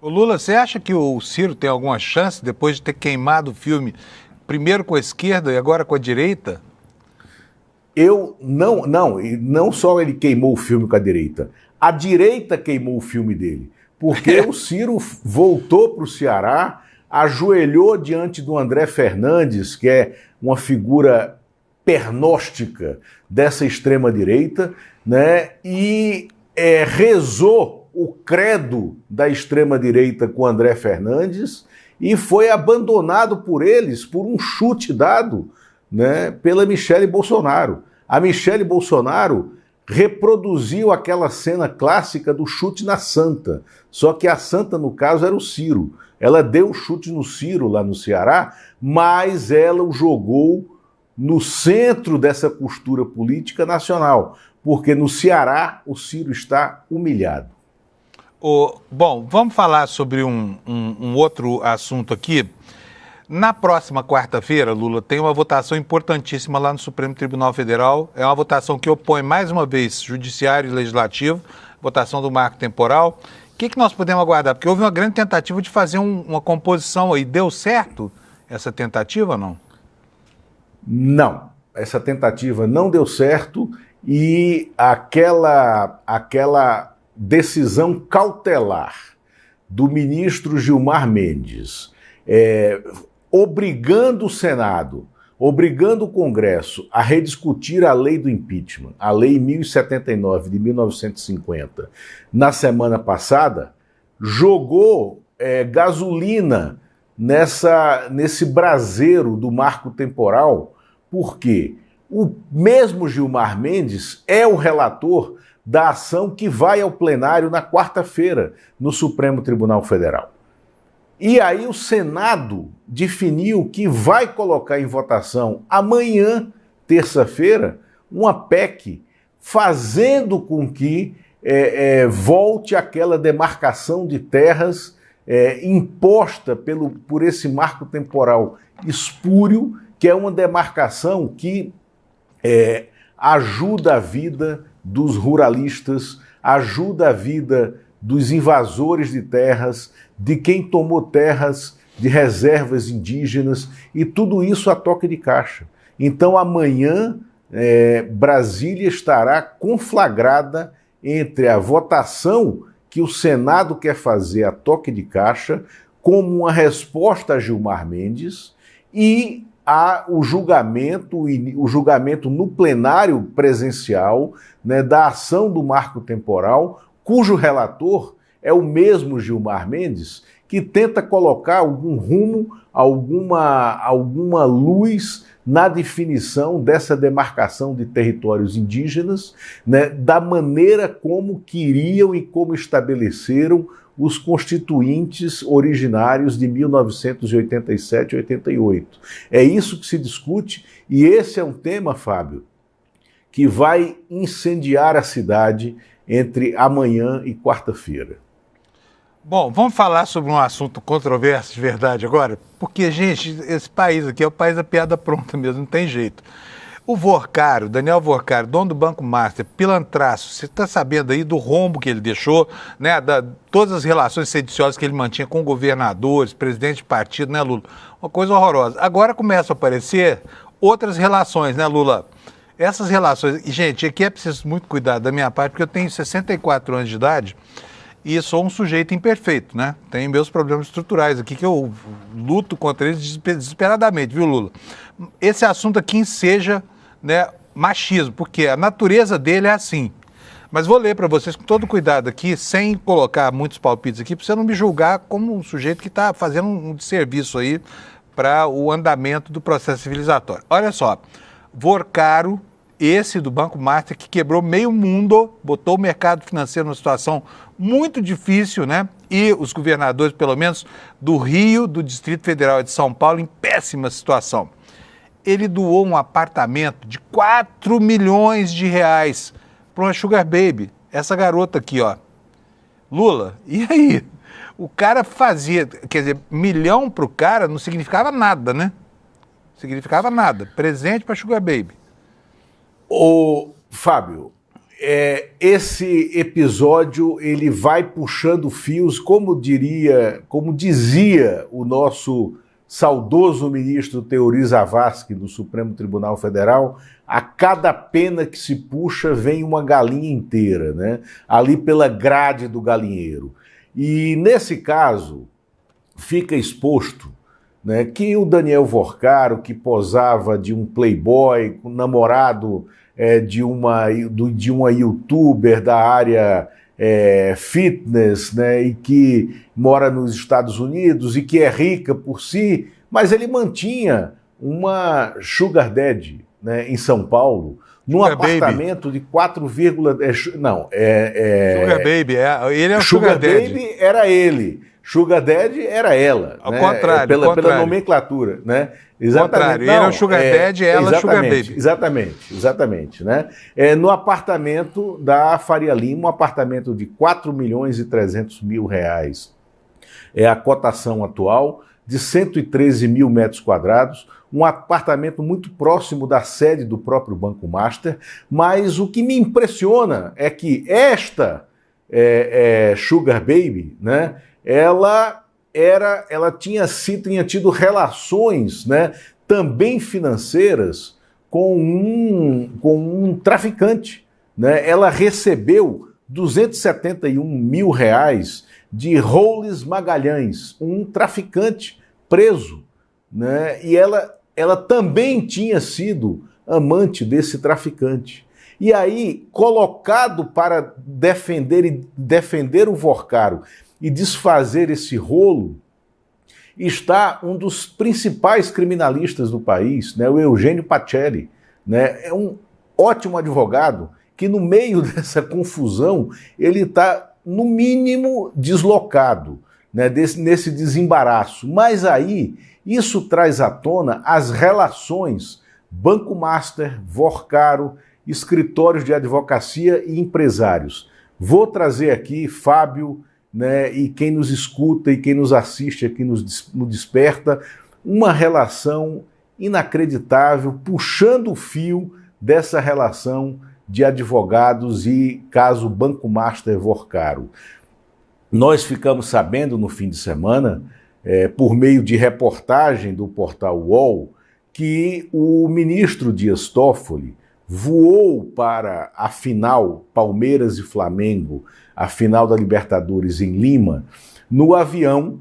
o Lula, você acha que o Ciro tem alguma chance, depois de ter queimado o filme, primeiro com a esquerda e agora com a direita? Não só ele queimou o filme com a direita queimou o filme dele, porque o Ciro voltou para o Ceará, ajoelhou diante do André Fernandes, que é uma figura pernóstica dessa extrema-direita, né, e rezou o credo da extrema-direita com André Fernandes e foi abandonado por eles por um chute dado, né, pela Michele Bolsonaro. A Michele Bolsonaro reproduziu aquela cena clássica do chute na Santa, só que a Santa, no caso, era o Ciro. Ela deu o chute no Ciro lá no Ceará, mas ela o jogou no centro dessa costura política nacional, porque no Ceará o Ciro está humilhado. Bom, vamos falar sobre um outro assunto aqui. Na próxima quarta-feira, Lula, tem uma votação importantíssima lá no Supremo Tribunal Federal. É uma votação que opõe, mais uma vez, Judiciário e Legislativo, votação do marco temporal. O que nós podemos aguardar? Porque houve uma grande tentativa de fazer uma composição aí. Deu certo essa tentativa ou não? Não, essa tentativa não deu certo e aquela decisão cautelar do ministro Gilmar Mendes, obrigando o Senado, obrigando o Congresso a rediscutir a lei do impeachment, a lei 1079 de 1950, na semana passada, jogou gasolina nesse braseiro do marco temporal, porque o mesmo Gilmar Mendes é o relator da ação que vai ao plenário na quarta-feira no Supremo Tribunal Federal. E aí o Senado definiu que vai colocar em votação amanhã, terça-feira, uma PEC fazendo com que volte aquela demarcação de terras imposta por esse marco temporal espúrio, que é uma demarcação que ajuda a vida dos ruralistas, ajuda a vida dos invasores de terras, de quem tomou terras de reservas indígenas, e tudo isso a toque de caixa. Então amanhã Brasília estará conflagrada entre a votação que o Senado quer fazer a toque de caixa como uma resposta a Gilmar Mendes e o julgamento no plenário presencial, né, da ação do marco temporal, cujo relator é o mesmo Gilmar Mendes, que tenta colocar algum rumo, alguma luz na definição dessa demarcação de territórios indígenas, né, da maneira como queriam e como estabeleceram os constituintes originários de 1987 e 88. É isso que se discute, e esse é um tema, Fábio, que vai incendiar a cidade entre amanhã e quarta-feira. Bom, vamos falar sobre um assunto controverso de verdade agora? Porque, gente, esse país aqui é o país da piada pronta mesmo, não tem jeito. O Vorcaro, Daniel Vorcaro, dono do Banco Master, pilantraço, você está sabendo aí do rombo que ele deixou, né, todas as relações sediciosas que ele mantinha com governadores, presidente de partido, né, Lula? Uma coisa horrorosa. Agora começam a aparecer outras relações, né, Lula? Essas relações, e, gente, aqui é preciso muito cuidado da minha parte, porque eu tenho 64 anos de idade e sou um sujeito imperfeito, né? Tenho meus problemas estruturais aqui que eu luto contra eles desesperadamente, viu, Lula? Esse assunto aqui enseja, né, machismo, porque a natureza dele é assim. Mas vou ler para vocês com todo cuidado aqui, sem colocar muitos palpites aqui, para você não me julgar como um sujeito que está fazendo um desserviço aí para o andamento do processo civilizatório. Olha só, Vorcaro, esse do Banco Master, que quebrou meio mundo, botou o mercado financeiro numa situação muito difícil, né? E os governadores, pelo menos, do Rio, do Distrito Federal e de São Paulo, em péssima situação. Ele doou um apartamento de 4 milhões de reais para uma Sugar Baby, essa garota aqui, ó. Lula, e aí? O cara fazia, quer dizer, milhão para o cara não significava nada, né? Significava nada. Presente para Sugar Baby. Ô, Fábio, esse episódio ele vai puxando fios, como dizia o nosso saudoso ministro Teori Zavascki do Supremo Tribunal Federal, a cada pena que se puxa vem uma galinha inteira, né? Ali pela grade do galinheiro. E nesse caso fica exposto, né, que o Daniel Vorcaro, que posava de um playboy, namorado de uma youtuber da área fitness, né, e que mora nos Estados Unidos e que é rica por si, mas ele mantinha uma sugar daddy, né, em São Paulo, num apartamento baby de 4, não, Sugar Baby, ele é o Sugar Daddy. Baby era ele. Sugar Daddy era ela. Ao né? contrário, pela nomenclatura, né? Exatamente. Ele é o Sugar Daddy, ela é Sugar Baby. Exatamente. Né? No apartamento da Faria Lima, um apartamento de 4 milhões e 300 mil reais. É a cotação atual, de 113 mil metros quadrados, um apartamento muito próximo da sede do próprio Banco Master, mas o que me impressiona é que esta Sugar Baby, né, ela tinha tido relações, né, também financeiras com um traficante, né? Ela recebeu 271 mil reais de Roles Magalhães, um traficante preso, né? E ela também tinha sido amante desse traficante. E aí, colocado para defender o Vorcaro e desfazer esse rolo está um dos principais criminalistas do país, né, o Eugênio Pacelli, né, é um ótimo advogado que no meio dessa confusão ele está, no mínimo, deslocado, né, nesse desembaraço. Mas aí isso traz à tona as relações Banco Master, Vorcaro, escritórios de advocacia e empresários. Vou trazer aqui, Fábio, né, e quem nos escuta e quem nos assiste aqui no Desperta, uma relação inacreditável, puxando o fio dessa relação de advogados e caso Banco Master Vorcaro. Nós ficamos sabendo no fim de semana, por meio de reportagem do portal UOL, que o ministro Dias Toffoli voou para a final Palmeiras e Flamengo, a final da Libertadores em Lima, no avião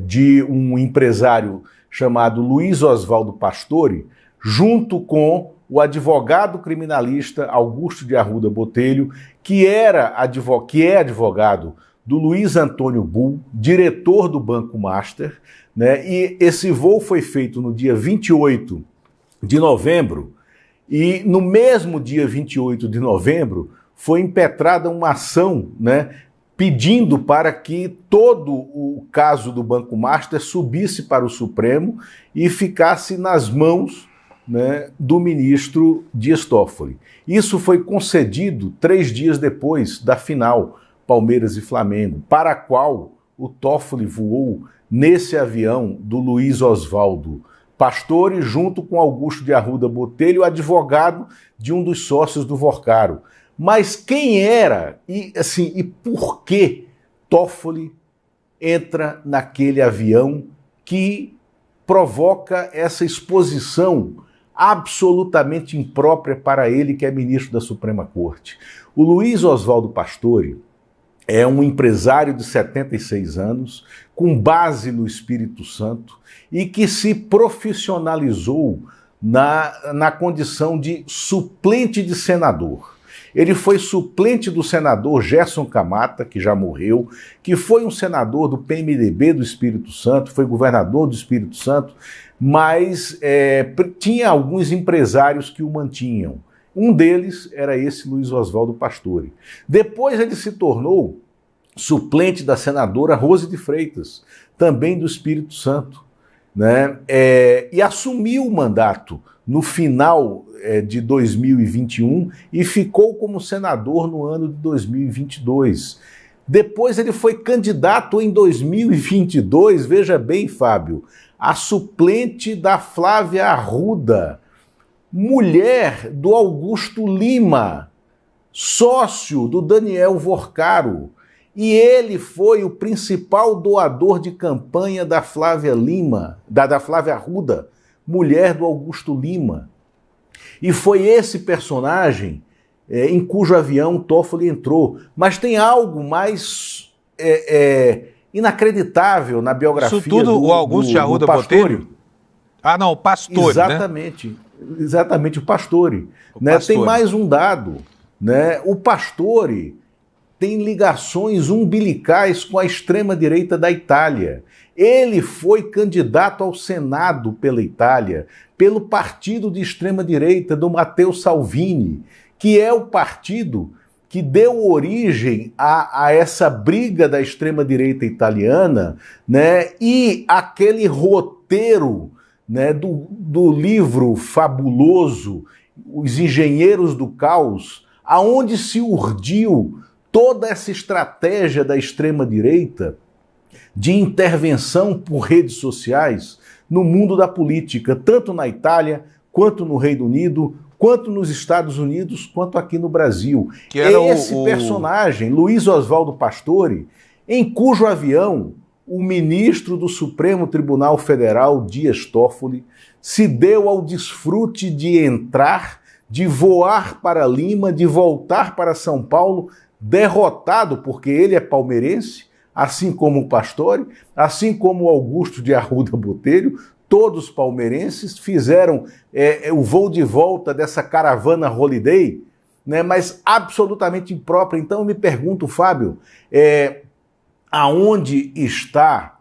de um empresário chamado Luiz Oswaldo Pastore, junto com o advogado criminalista Augusto de Arruda Botelho, que é advogado do Luiz Antônio Bull, diretor do Banco Master, né? E esse voo foi feito no dia 28 de novembro, e no mesmo dia 28 de novembro foi impetrada uma ação, né, pedindo para que todo o caso do Banco Master subisse para o Supremo e ficasse nas mãos, né, do ministro Dias Toffoli. Isso foi concedido 3 dias depois da final Palmeiras e Flamengo, para a qual o Toffoli voou nesse avião do Luiz Oswaldo Pastore, junto com Augusto de Arruda Botelho, advogado de um dos sócios do Vorcaro. Mas quem era e por que Toffoli entra naquele avião que provoca essa exposição absolutamente imprópria para ele, que é ministro da Suprema Corte? O Luiz Oswaldo Pastore é um empresário de 76 anos, com base no Espírito Santo, e que se profissionalizou na condição de suplente de senador. Ele foi suplente do senador Gerson Camata, que já morreu, que foi um senador do PMDB do Espírito Santo, foi governador do Espírito Santo, mas tinha alguns empresários que o mantinham. Um deles era esse Luiz Oswaldo Pastore. Depois ele se tornou suplente da senadora Rose de Freitas, também do Espírito Santo, né? E assumiu o mandato no final de 2021 e ficou como senador no ano de 2022. Depois ele foi candidato em 2022, veja bem, Fábio, a suplente da Flávia Arruda, mulher do Augusto Lima, sócio do Daniel Vorcaro, e ele foi o principal doador de campanha da Flávia da Flávia Arruda, mulher do Augusto Lima. E foi esse personagem em cujo avião Toffoli entrou. Mas tem algo mais inacreditável na biografia Isso tudo o Augusto de Arruda Botelho? Ah, não, o Pastore, exatamente, né? Exatamente, o Pastore. Né? Pastore. Tem mais um dado, né? O Pastore tem ligações umbilicais com a extrema-direita da Itália. Ele foi candidato ao Senado pela Itália, pelo partido de extrema-direita do Matteo Salvini, que é o partido que deu origem a essa briga da extrema-direita italiana, né, e aquele roteiro, né, do livro fabuloso Os Engenheiros do Caos, aonde se urdiu toda essa estratégia da extrema-direita de intervenção por redes sociais no mundo da política, tanto na Itália, quanto no Reino Unido, quanto nos Estados Unidos, quanto aqui no Brasil. Que era esse personagem, Luiz Oswaldo Pastore, em cujo avião o ministro do Supremo Tribunal Federal, Dias Toffoli, se deu ao desfrute de entrar, de voar para Lima, de voltar para São Paulo, derrotado, porque ele é palmeirense, assim como o Pastore, assim como o Augusto de Arruda Botelho, todos palmeirenses, fizeram o voo de volta dessa caravana Holiday, né, mas absolutamente imprópria. Então eu me pergunto, Fábio, aonde está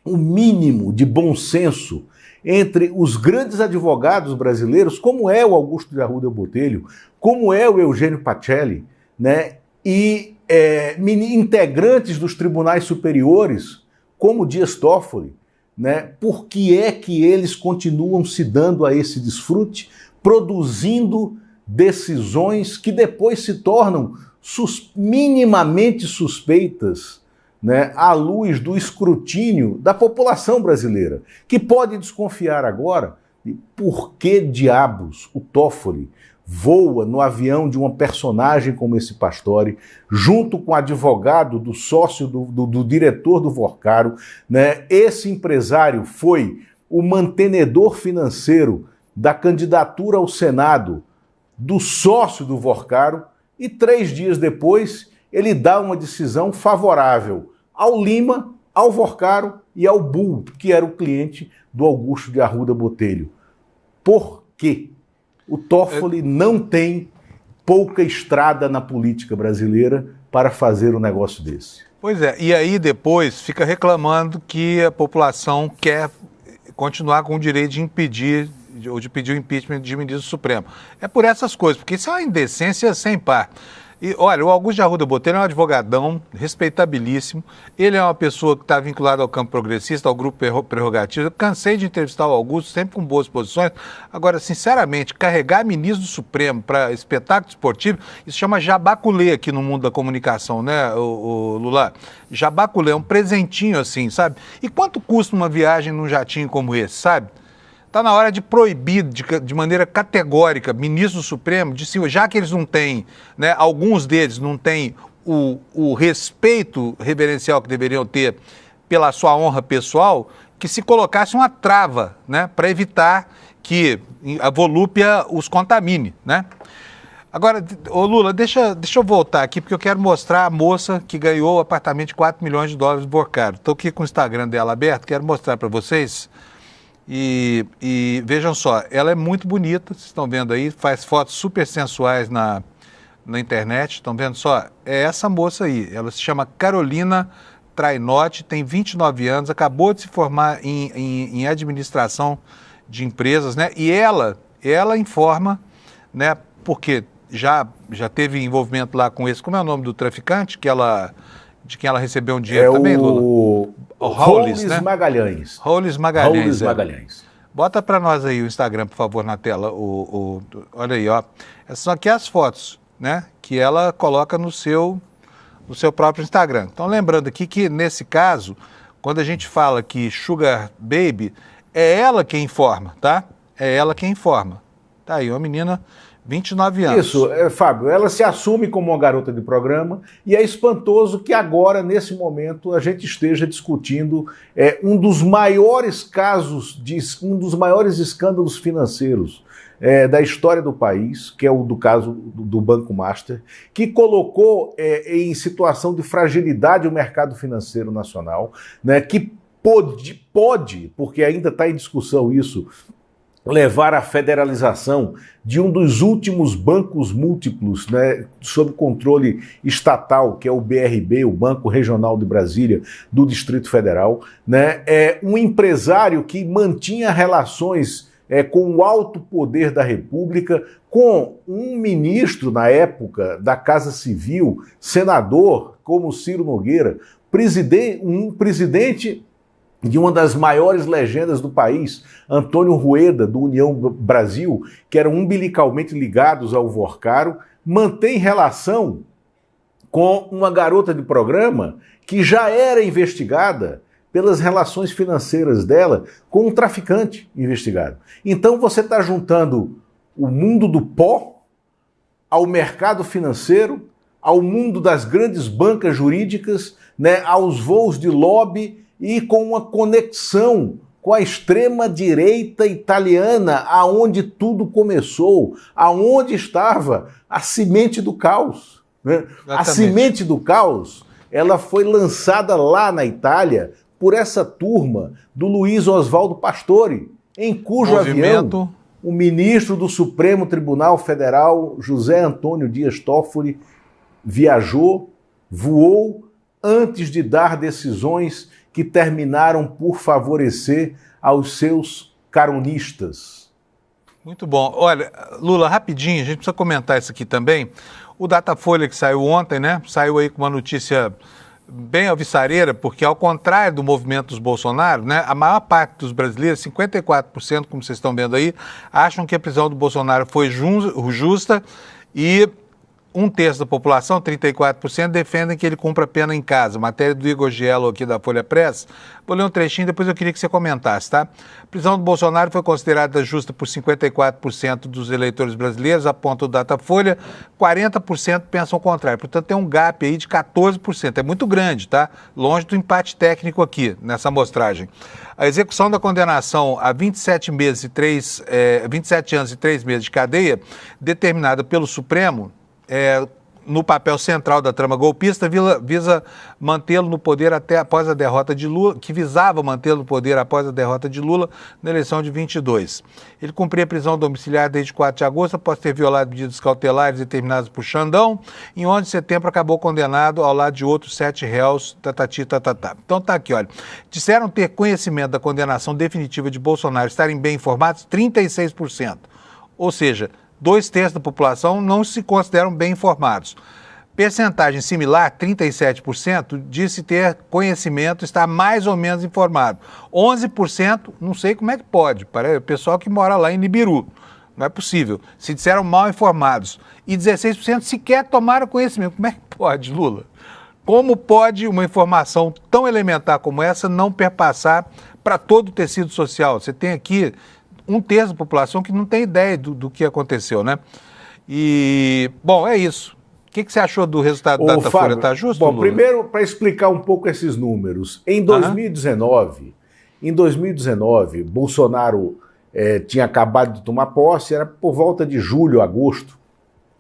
o mínimo de bom senso entre os grandes advogados brasileiros, como é o Augusto de Arruda Botelho, como é o Eugênio Pacelli, né, e integrantes dos tribunais superiores, como Dias Toffoli, né? Por que é que eles continuam se dando a esse desfrute, produzindo decisões que depois se tornam minimamente suspeitas, né, à luz do escrutínio da população brasileira, que pode desconfiar agora de por que diabos o Toffoli voa no avião de uma personagem como esse Pastore, junto com o advogado do sócio do diretor do Vorcaro, né? Esse empresário foi o mantenedor financeiro da candidatura ao Senado do sócio do Vorcaro e 3 dias depois ele dá uma decisão favorável ao Lima, ao Vorcaro e ao Bull, que era o cliente do Augusto de Arruda Botelho. Por quê? O Toffoli não tem pouca estrada na política brasileira para fazer um negócio desse. Pois é, e aí depois fica reclamando que a população quer continuar com o direito de impedir ou de pedir o impeachment de ministro do Supremo. É por essas coisas, porque isso é uma indecência sem par. E olha, o Augusto de Arruda Botelho é um advogadão respeitabilíssimo, ele é uma pessoa que está vinculada ao campo progressista, ao grupo prerrogativo. Eu cansei de entrevistar o Augusto, sempre com boas posições. Agora, sinceramente, carregar ministro do Supremo para espetáculo esportivo, isso chama jabaculê aqui no mundo da comunicação, né, o Lula? Jabaculê é um presentinho assim, sabe? E quanto custa uma viagem num jatinho como esse, sabe? Está na hora de proibir de maneira categórica ministro do Supremo, já que eles não têm, né, alguns deles não têm o respeito reverencial que deveriam ter pela sua honra pessoal, que se colocasse uma trava, né, para evitar que a volúpia os contamine, né? Agora, ô Lula, deixa eu voltar aqui, porque eu quero mostrar a moça que ganhou o apartamento de $4 milhões do Vorcaro. Estou aqui com o Instagram dela aberto, quero mostrar para vocês. E vejam só, ela é muito bonita, vocês estão vendo aí, faz fotos super sensuais na internet, estão vendo só? É essa moça aí, ela se chama Carolina Trainotti, tem 29 anos, acabou de se formar em administração de empresas, né? E ela informa, né, porque já teve envolvimento lá com esse, como é o nome do traficante, de quem ela recebeu um dinheiro também, Lula? O Raulis, né? Magalhães. Raulis Magalhães. Raulis Magalhães. Bota para nós aí o Instagram, por favor, na tela. Olha aí, ó. Essas são aqui as fotos, né? Que ela coloca no seu próprio Instagram. Então, lembrando aqui que, nesse caso, quando a gente fala que Sugar Baby, é ela quem informa, tá? É ela quem informa. Tá aí, uma menina... 29 anos. Isso, Fábio, ela se assume como uma garota de programa e é espantoso que agora, nesse momento, a gente esteja discutindo um dos maiores casos, um dos maiores escândalos financeiros da história do país, que é o do caso do Banco Master, que colocou em situação de fragilidade o mercado financeiro nacional, né, que pode, porque ainda está em discussão isso, levar à federalização de um dos últimos bancos múltiplos, né, sob controle estatal, que é o BRB, o Banco Regional de Brasília, do Distrito Federal, né, um empresário que mantinha relações com o alto poder da República, com um ministro, na época, da Casa Civil, senador, como Ciro Nogueira, um presidente de uma das maiores legendas do país, Antônio Rueda, do União Brasil, que eram umbilicalmente ligados ao Vorcaro, mantém relação com uma garota de programa que já era investigada pelas relações financeiras dela com um traficante investigado. Então você está juntando o mundo do pó ao mercado financeiro, ao mundo das grandes bancas jurídicas, né, aos voos de lobby, e com uma conexão com a extrema-direita italiana, aonde tudo começou, aonde estava a semente do caos. Né? A semente do caos, ela foi lançada lá na Itália por essa turma do Luiz Oswaldo Pastore, em cujo avião o ministro do Supremo Tribunal Federal, José Antônio Dias Toffoli, voou antes de dar decisões que terminaram por favorecer aos seus caronistas. Muito bom. Olha, Lula, rapidinho, a gente precisa comentar isso aqui também. O Datafolha que saiu ontem, né? Saiu aí com uma notícia bem alvissareira, porque ao contrário do movimento dos Bolsonaro, né, a maior parte dos brasileiros, 54%, como vocês estão vendo aí, acham que a prisão do Bolsonaro foi justa e 1/3 da população, 34%, defendem que ele cumpra a pena em casa. Matéria do Igor Giello aqui da Folha Press. Vou ler um trechinho, depois eu queria que você comentasse, tá? A prisão do Bolsonaro foi considerada justa por 54% dos eleitores brasileiros, aponta o Datafolha. 40% pensam o contrário. Portanto, tem um gap aí de 14%. É muito grande, tá? Longe do empate técnico aqui, nessa amostragem. A execução da condenação a 27 anos e 3 meses de cadeia, determinada pelo Supremo, no papel central da trama golpista, visa mantê-lo no poder até após a derrota de Lula, que visava mantê-lo no poder após a derrota de Lula na eleição de 22. Ele cumpria prisão domiciliar desde 4 de agosto, após ter violado medidas cautelares determinadas por Xandão. Em 11 de setembro acabou condenado ao lado de outros 7 réus, tatatá. Então tá aqui, olha. Disseram ter conhecimento da condenação definitiva de Bolsonaro, estarem bem informados, 36%. Ou seja, 2/3 da população não se consideram bem informados. Percentagem similar, 37%, disse ter conhecimento, está mais ou menos informado. 11%, não sei como é que pode, parece o pessoal que mora lá em Nibiru. Não é possível. Se disseram mal informados. E 16% sequer tomaram conhecimento. Como é que pode, Lula? Como pode uma informação tão elementar como essa não perpassar para todo o tecido social? Você tem aqui 1/3 da população que não tem ideia do que aconteceu, né? E, bom, é isso. O que você achou do resultado da Datafolha? Está justo, bom, Lula? Primeiro, para explicar um pouco esses números. Em 2019, Bolsonaro tinha acabado de tomar posse, era por volta de julho, agosto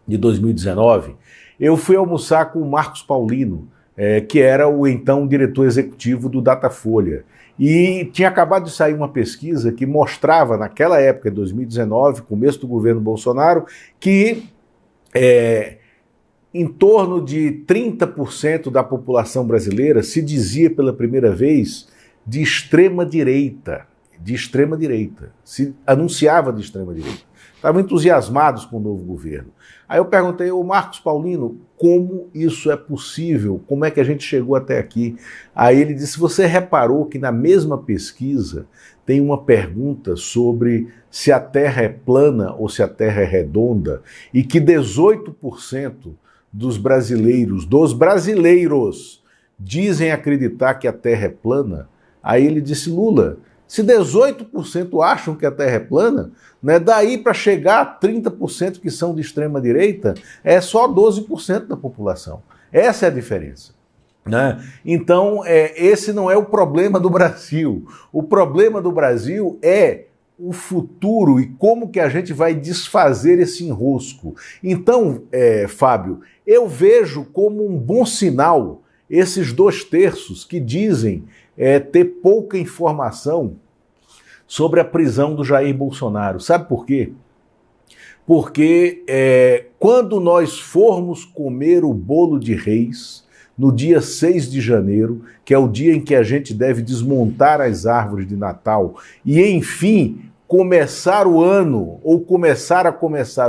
de 2019. Eu fui almoçar com o Marcos Paulino, que era o então diretor executivo do Datafolha. E tinha acabado de sair uma pesquisa que mostrava, naquela época, em 2019, começo do governo Bolsonaro, que em torno de 30% da população brasileira se dizia pela primeira vez de extrema-direita. Se anunciava de extrema-direita. Estavam entusiasmados com o novo governo. Aí eu perguntei ao Marcos Paulino como isso é possível, como é que a gente chegou até aqui. Aí ele disse, você reparou que na mesma pesquisa tem uma pergunta sobre se a Terra é plana ou se a Terra é redonda, e que 18% dos brasileiros, dizem acreditar que a Terra é plana. Aí ele disse, Lula, se 18% acham que a Terra é plana, né, daí para chegar a 30% que são de extrema-direita, é só 12% da população. Essa é a diferença. Né? Então, esse não é o problema do Brasil. O problema do Brasil é o futuro e como que a gente vai desfazer esse enrosco. Então, Fábio, eu vejo como um bom sinal esses 2/3 que dizem ter pouca informação sobre a prisão do Jair Bolsonaro. Sabe por quê? Porque quando nós formos comer o bolo de Reis, no dia 6 de janeiro, que é o dia em que a gente deve desmontar as árvores de Natal e, enfim, começar o ano, ou começar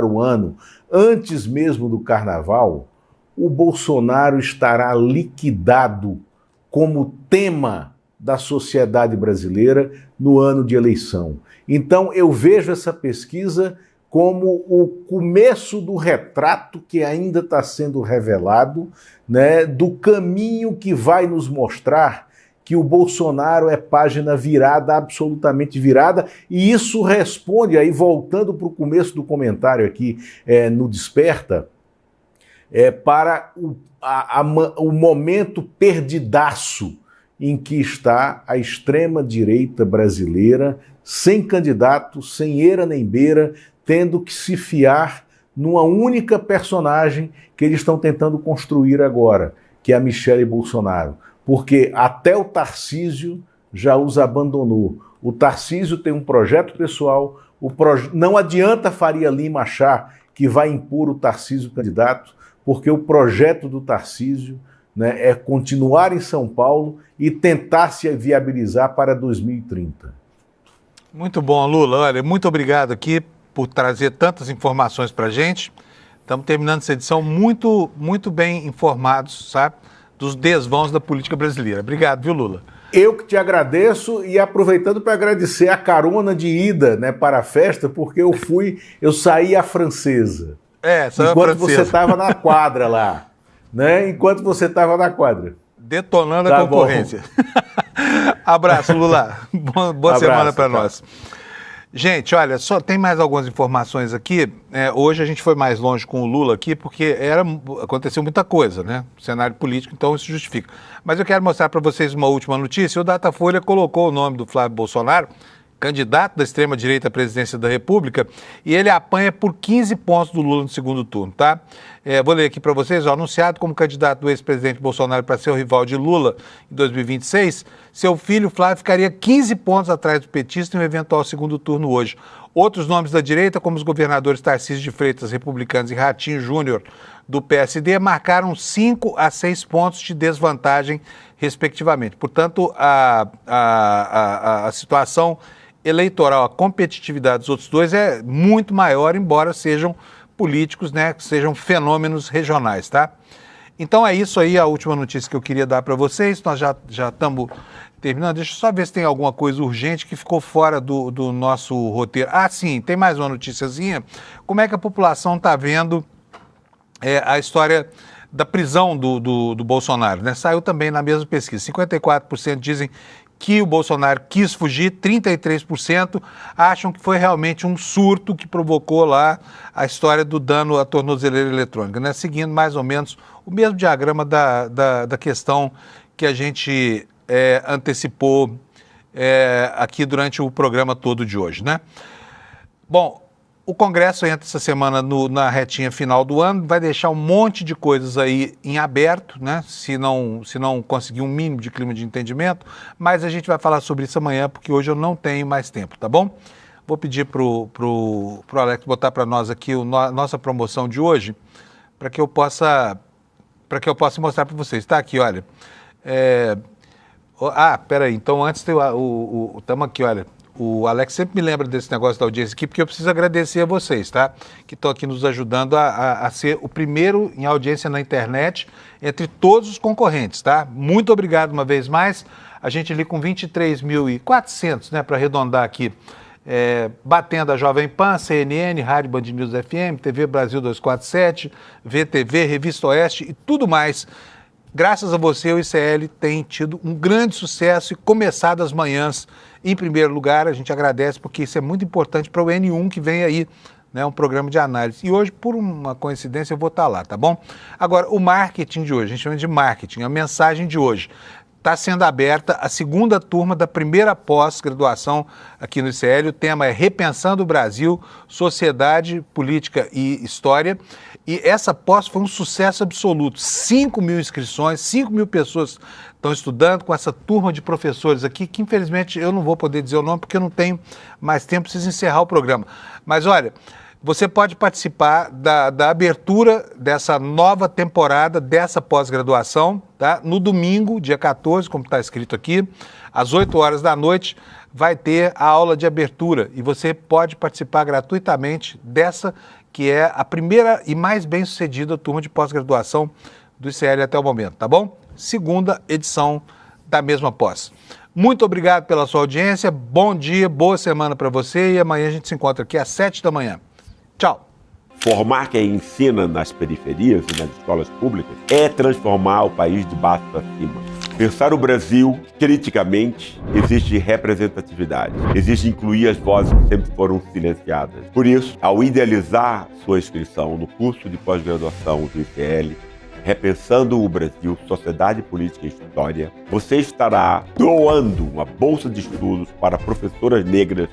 o ano, antes mesmo do Carnaval, o Bolsonaro estará liquidado como tema da sociedade brasileira no ano de eleição. Então, eu vejo essa pesquisa como o começo do retrato que ainda está sendo revelado, né, do caminho que vai nos mostrar que o Bolsonaro é página virada, absolutamente virada, e isso responde, aí voltando para o começo do comentário aqui no Desperta, para o momento perdidaço em que está a extrema-direita brasileira, sem candidato, sem eira nem beira, tendo que se fiar numa única personagem que eles estão tentando construir agora, que é a Michele Bolsonaro. Porque até o Tarcísio já os abandonou. O Tarcísio tem um projeto pessoal, não adianta Faria Lima achar que vai impor o Tarcísio candidato, porque o projeto do Tarcísio, né, é continuar em São Paulo e tentar se viabilizar para 2030. Muito bom, Lula. Olha, muito obrigado aqui por trazer tantas informações para a gente. Estamos terminando essa edição muito, muito bem informados, sabe, dos desvãos da política brasileira. Obrigado, viu, Lula? Eu que te agradeço e aproveitando para agradecer a carona de ida, né, para a festa, porque eu saí à francesa. Enquanto você estava na quadra lá, né? Enquanto você estava na quadra. Detonando a concorrência. Abraço, Lula. Boa semana para nós. Gente, olha, só tem mais algumas informações aqui. Hoje a gente foi mais longe com o Lula aqui, porque aconteceu muita coisa, né? O cenário político, então isso justifica. Mas eu quero mostrar para vocês uma última notícia. O Datafolha colocou o nome do Flávio Bolsonaro, candidato da extrema-direita à presidência da República, e ele apanha por 15 pontos do Lula no segundo turno, tá? Vou ler aqui para vocês, anunciado como candidato do ex-presidente Bolsonaro para ser o rival de Lula em 2026, seu filho Flávio ficaria 15 pontos atrás do petista em um eventual segundo turno hoje. Outros nomes da direita, como os governadores Tarcísio de Freitas, republicanos, e Ratinho Júnior, do PSD, marcaram 5 a 6 pontos de desvantagem, respectivamente. Portanto, a situação eleitoral, a competitividade dos outros dois é muito maior, embora sejam políticos, né, sejam fenômenos regionais, tá? Então é isso aí, a última notícia que eu queria dar para vocês. Nós já estamos terminando. Deixa eu só ver se tem alguma coisa urgente que ficou fora do nosso roteiro. Ah, sim, tem mais uma noticiazinha. Como é que a população está vendo a história da prisão do Bolsonaro, né? Saiu também na mesma pesquisa. 54% dizem que o Bolsonaro quis fugir, 33% acham que foi realmente um surto que provocou lá a história do dano à tornozeleira eletrônica, né? Seguindo mais ou menos o mesmo diagrama da questão que a gente antecipou aqui durante o programa todo de hoje, né? Bom, o Congresso entra essa semana na retinha final do ano, vai deixar um monte de coisas aí em aberto, né? Se não conseguir um mínimo de clima de entendimento, mas a gente vai falar sobre isso amanhã, porque hoje eu não tenho mais tempo, tá bom? Vou pedir pro Alex botar para nós aqui a nossa promoção de hoje, para que eu possa mostrar para vocês. Tá aqui, olha. Peraí, então antes tem estamos aqui, olha. O Alex sempre me lembra desse negócio da audiência aqui, porque eu preciso agradecer a vocês, tá? Que estão aqui nos ajudando a ser o primeiro em audiência na internet entre todos os concorrentes, tá? Muito obrigado uma vez mais. A gente ali com 23.400, né, para arredondar aqui, batendo a Jovem Pan, CNN, Rádio Band News FM, TV Brasil 247, VTV, Revista Oeste e tudo mais. Graças a você, o ICL tem tido um grande sucesso e começado as manhãs em primeiro lugar. A gente agradece porque isso é muito importante para o N1 que vem aí, né, um programa de análise. E hoje, por uma coincidência, eu vou estar lá, tá bom? Agora, o marketing de hoje, a gente chama de marketing, a mensagem de hoje. Está sendo aberta a segunda turma da primeira pós-graduação aqui no ICL. O tema é Repensando o Brasil, Sociedade, Política e História. E essa pós foi um sucesso absoluto. 5.000 inscrições, 5.000 pessoas estão estudando com essa turma de professores aqui, que infelizmente eu não vou poder dizer o nome porque eu não tenho mais tempo, preciso encerrar o programa. Mas olha, você pode participar da abertura dessa nova temporada, dessa pós-graduação, tá? No domingo, dia 14, como está escrito aqui, às 8 horas da noite, vai ter a aula de abertura e você pode participar gratuitamente dessa, que é a primeira e mais bem-sucedida turma de pós-graduação do ICL até o momento, tá bom? Segunda edição da mesma pós. Muito obrigado pela sua audiência, bom dia, boa semana para você e amanhã a gente se encontra aqui às 7 da manhã. Tchau. Formar quem ensina nas periferias e nas escolas públicas é transformar o país de baixo para cima. Pensar o Brasil criticamente exige representatividade, exige incluir as vozes que sempre foram silenciadas. Por isso, ao idealizar sua inscrição no curso de pós-graduação do ICL, Repensando o Brasil, Sociedade, Política e História, você estará doando uma bolsa de estudos para professoras negras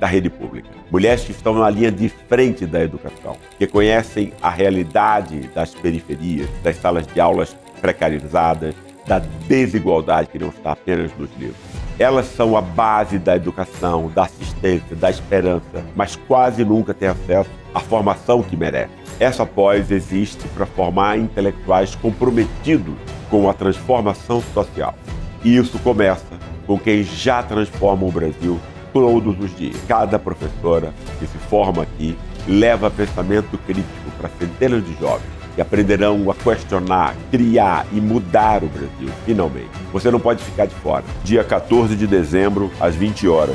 da rede pública. Mulheres que estão na linha de frente da educação, que conhecem a realidade das periferias, das salas de aulas precarizadas, da desigualdade que não está apenas nos livros. Elas são a base da educação, da assistência, da esperança, mas quase nunca têm acesso à formação que merecem. Essa pós existe para formar intelectuais comprometidos com a transformação social. E isso começa com quem já transforma o Brasil todos os dias. Cada professora que se forma aqui leva pensamento crítico para centenas de jovens que aprenderão a questionar, criar e mudar o Brasil, finalmente. Você não pode ficar de fora. Dia 14 de dezembro, às 20 horas,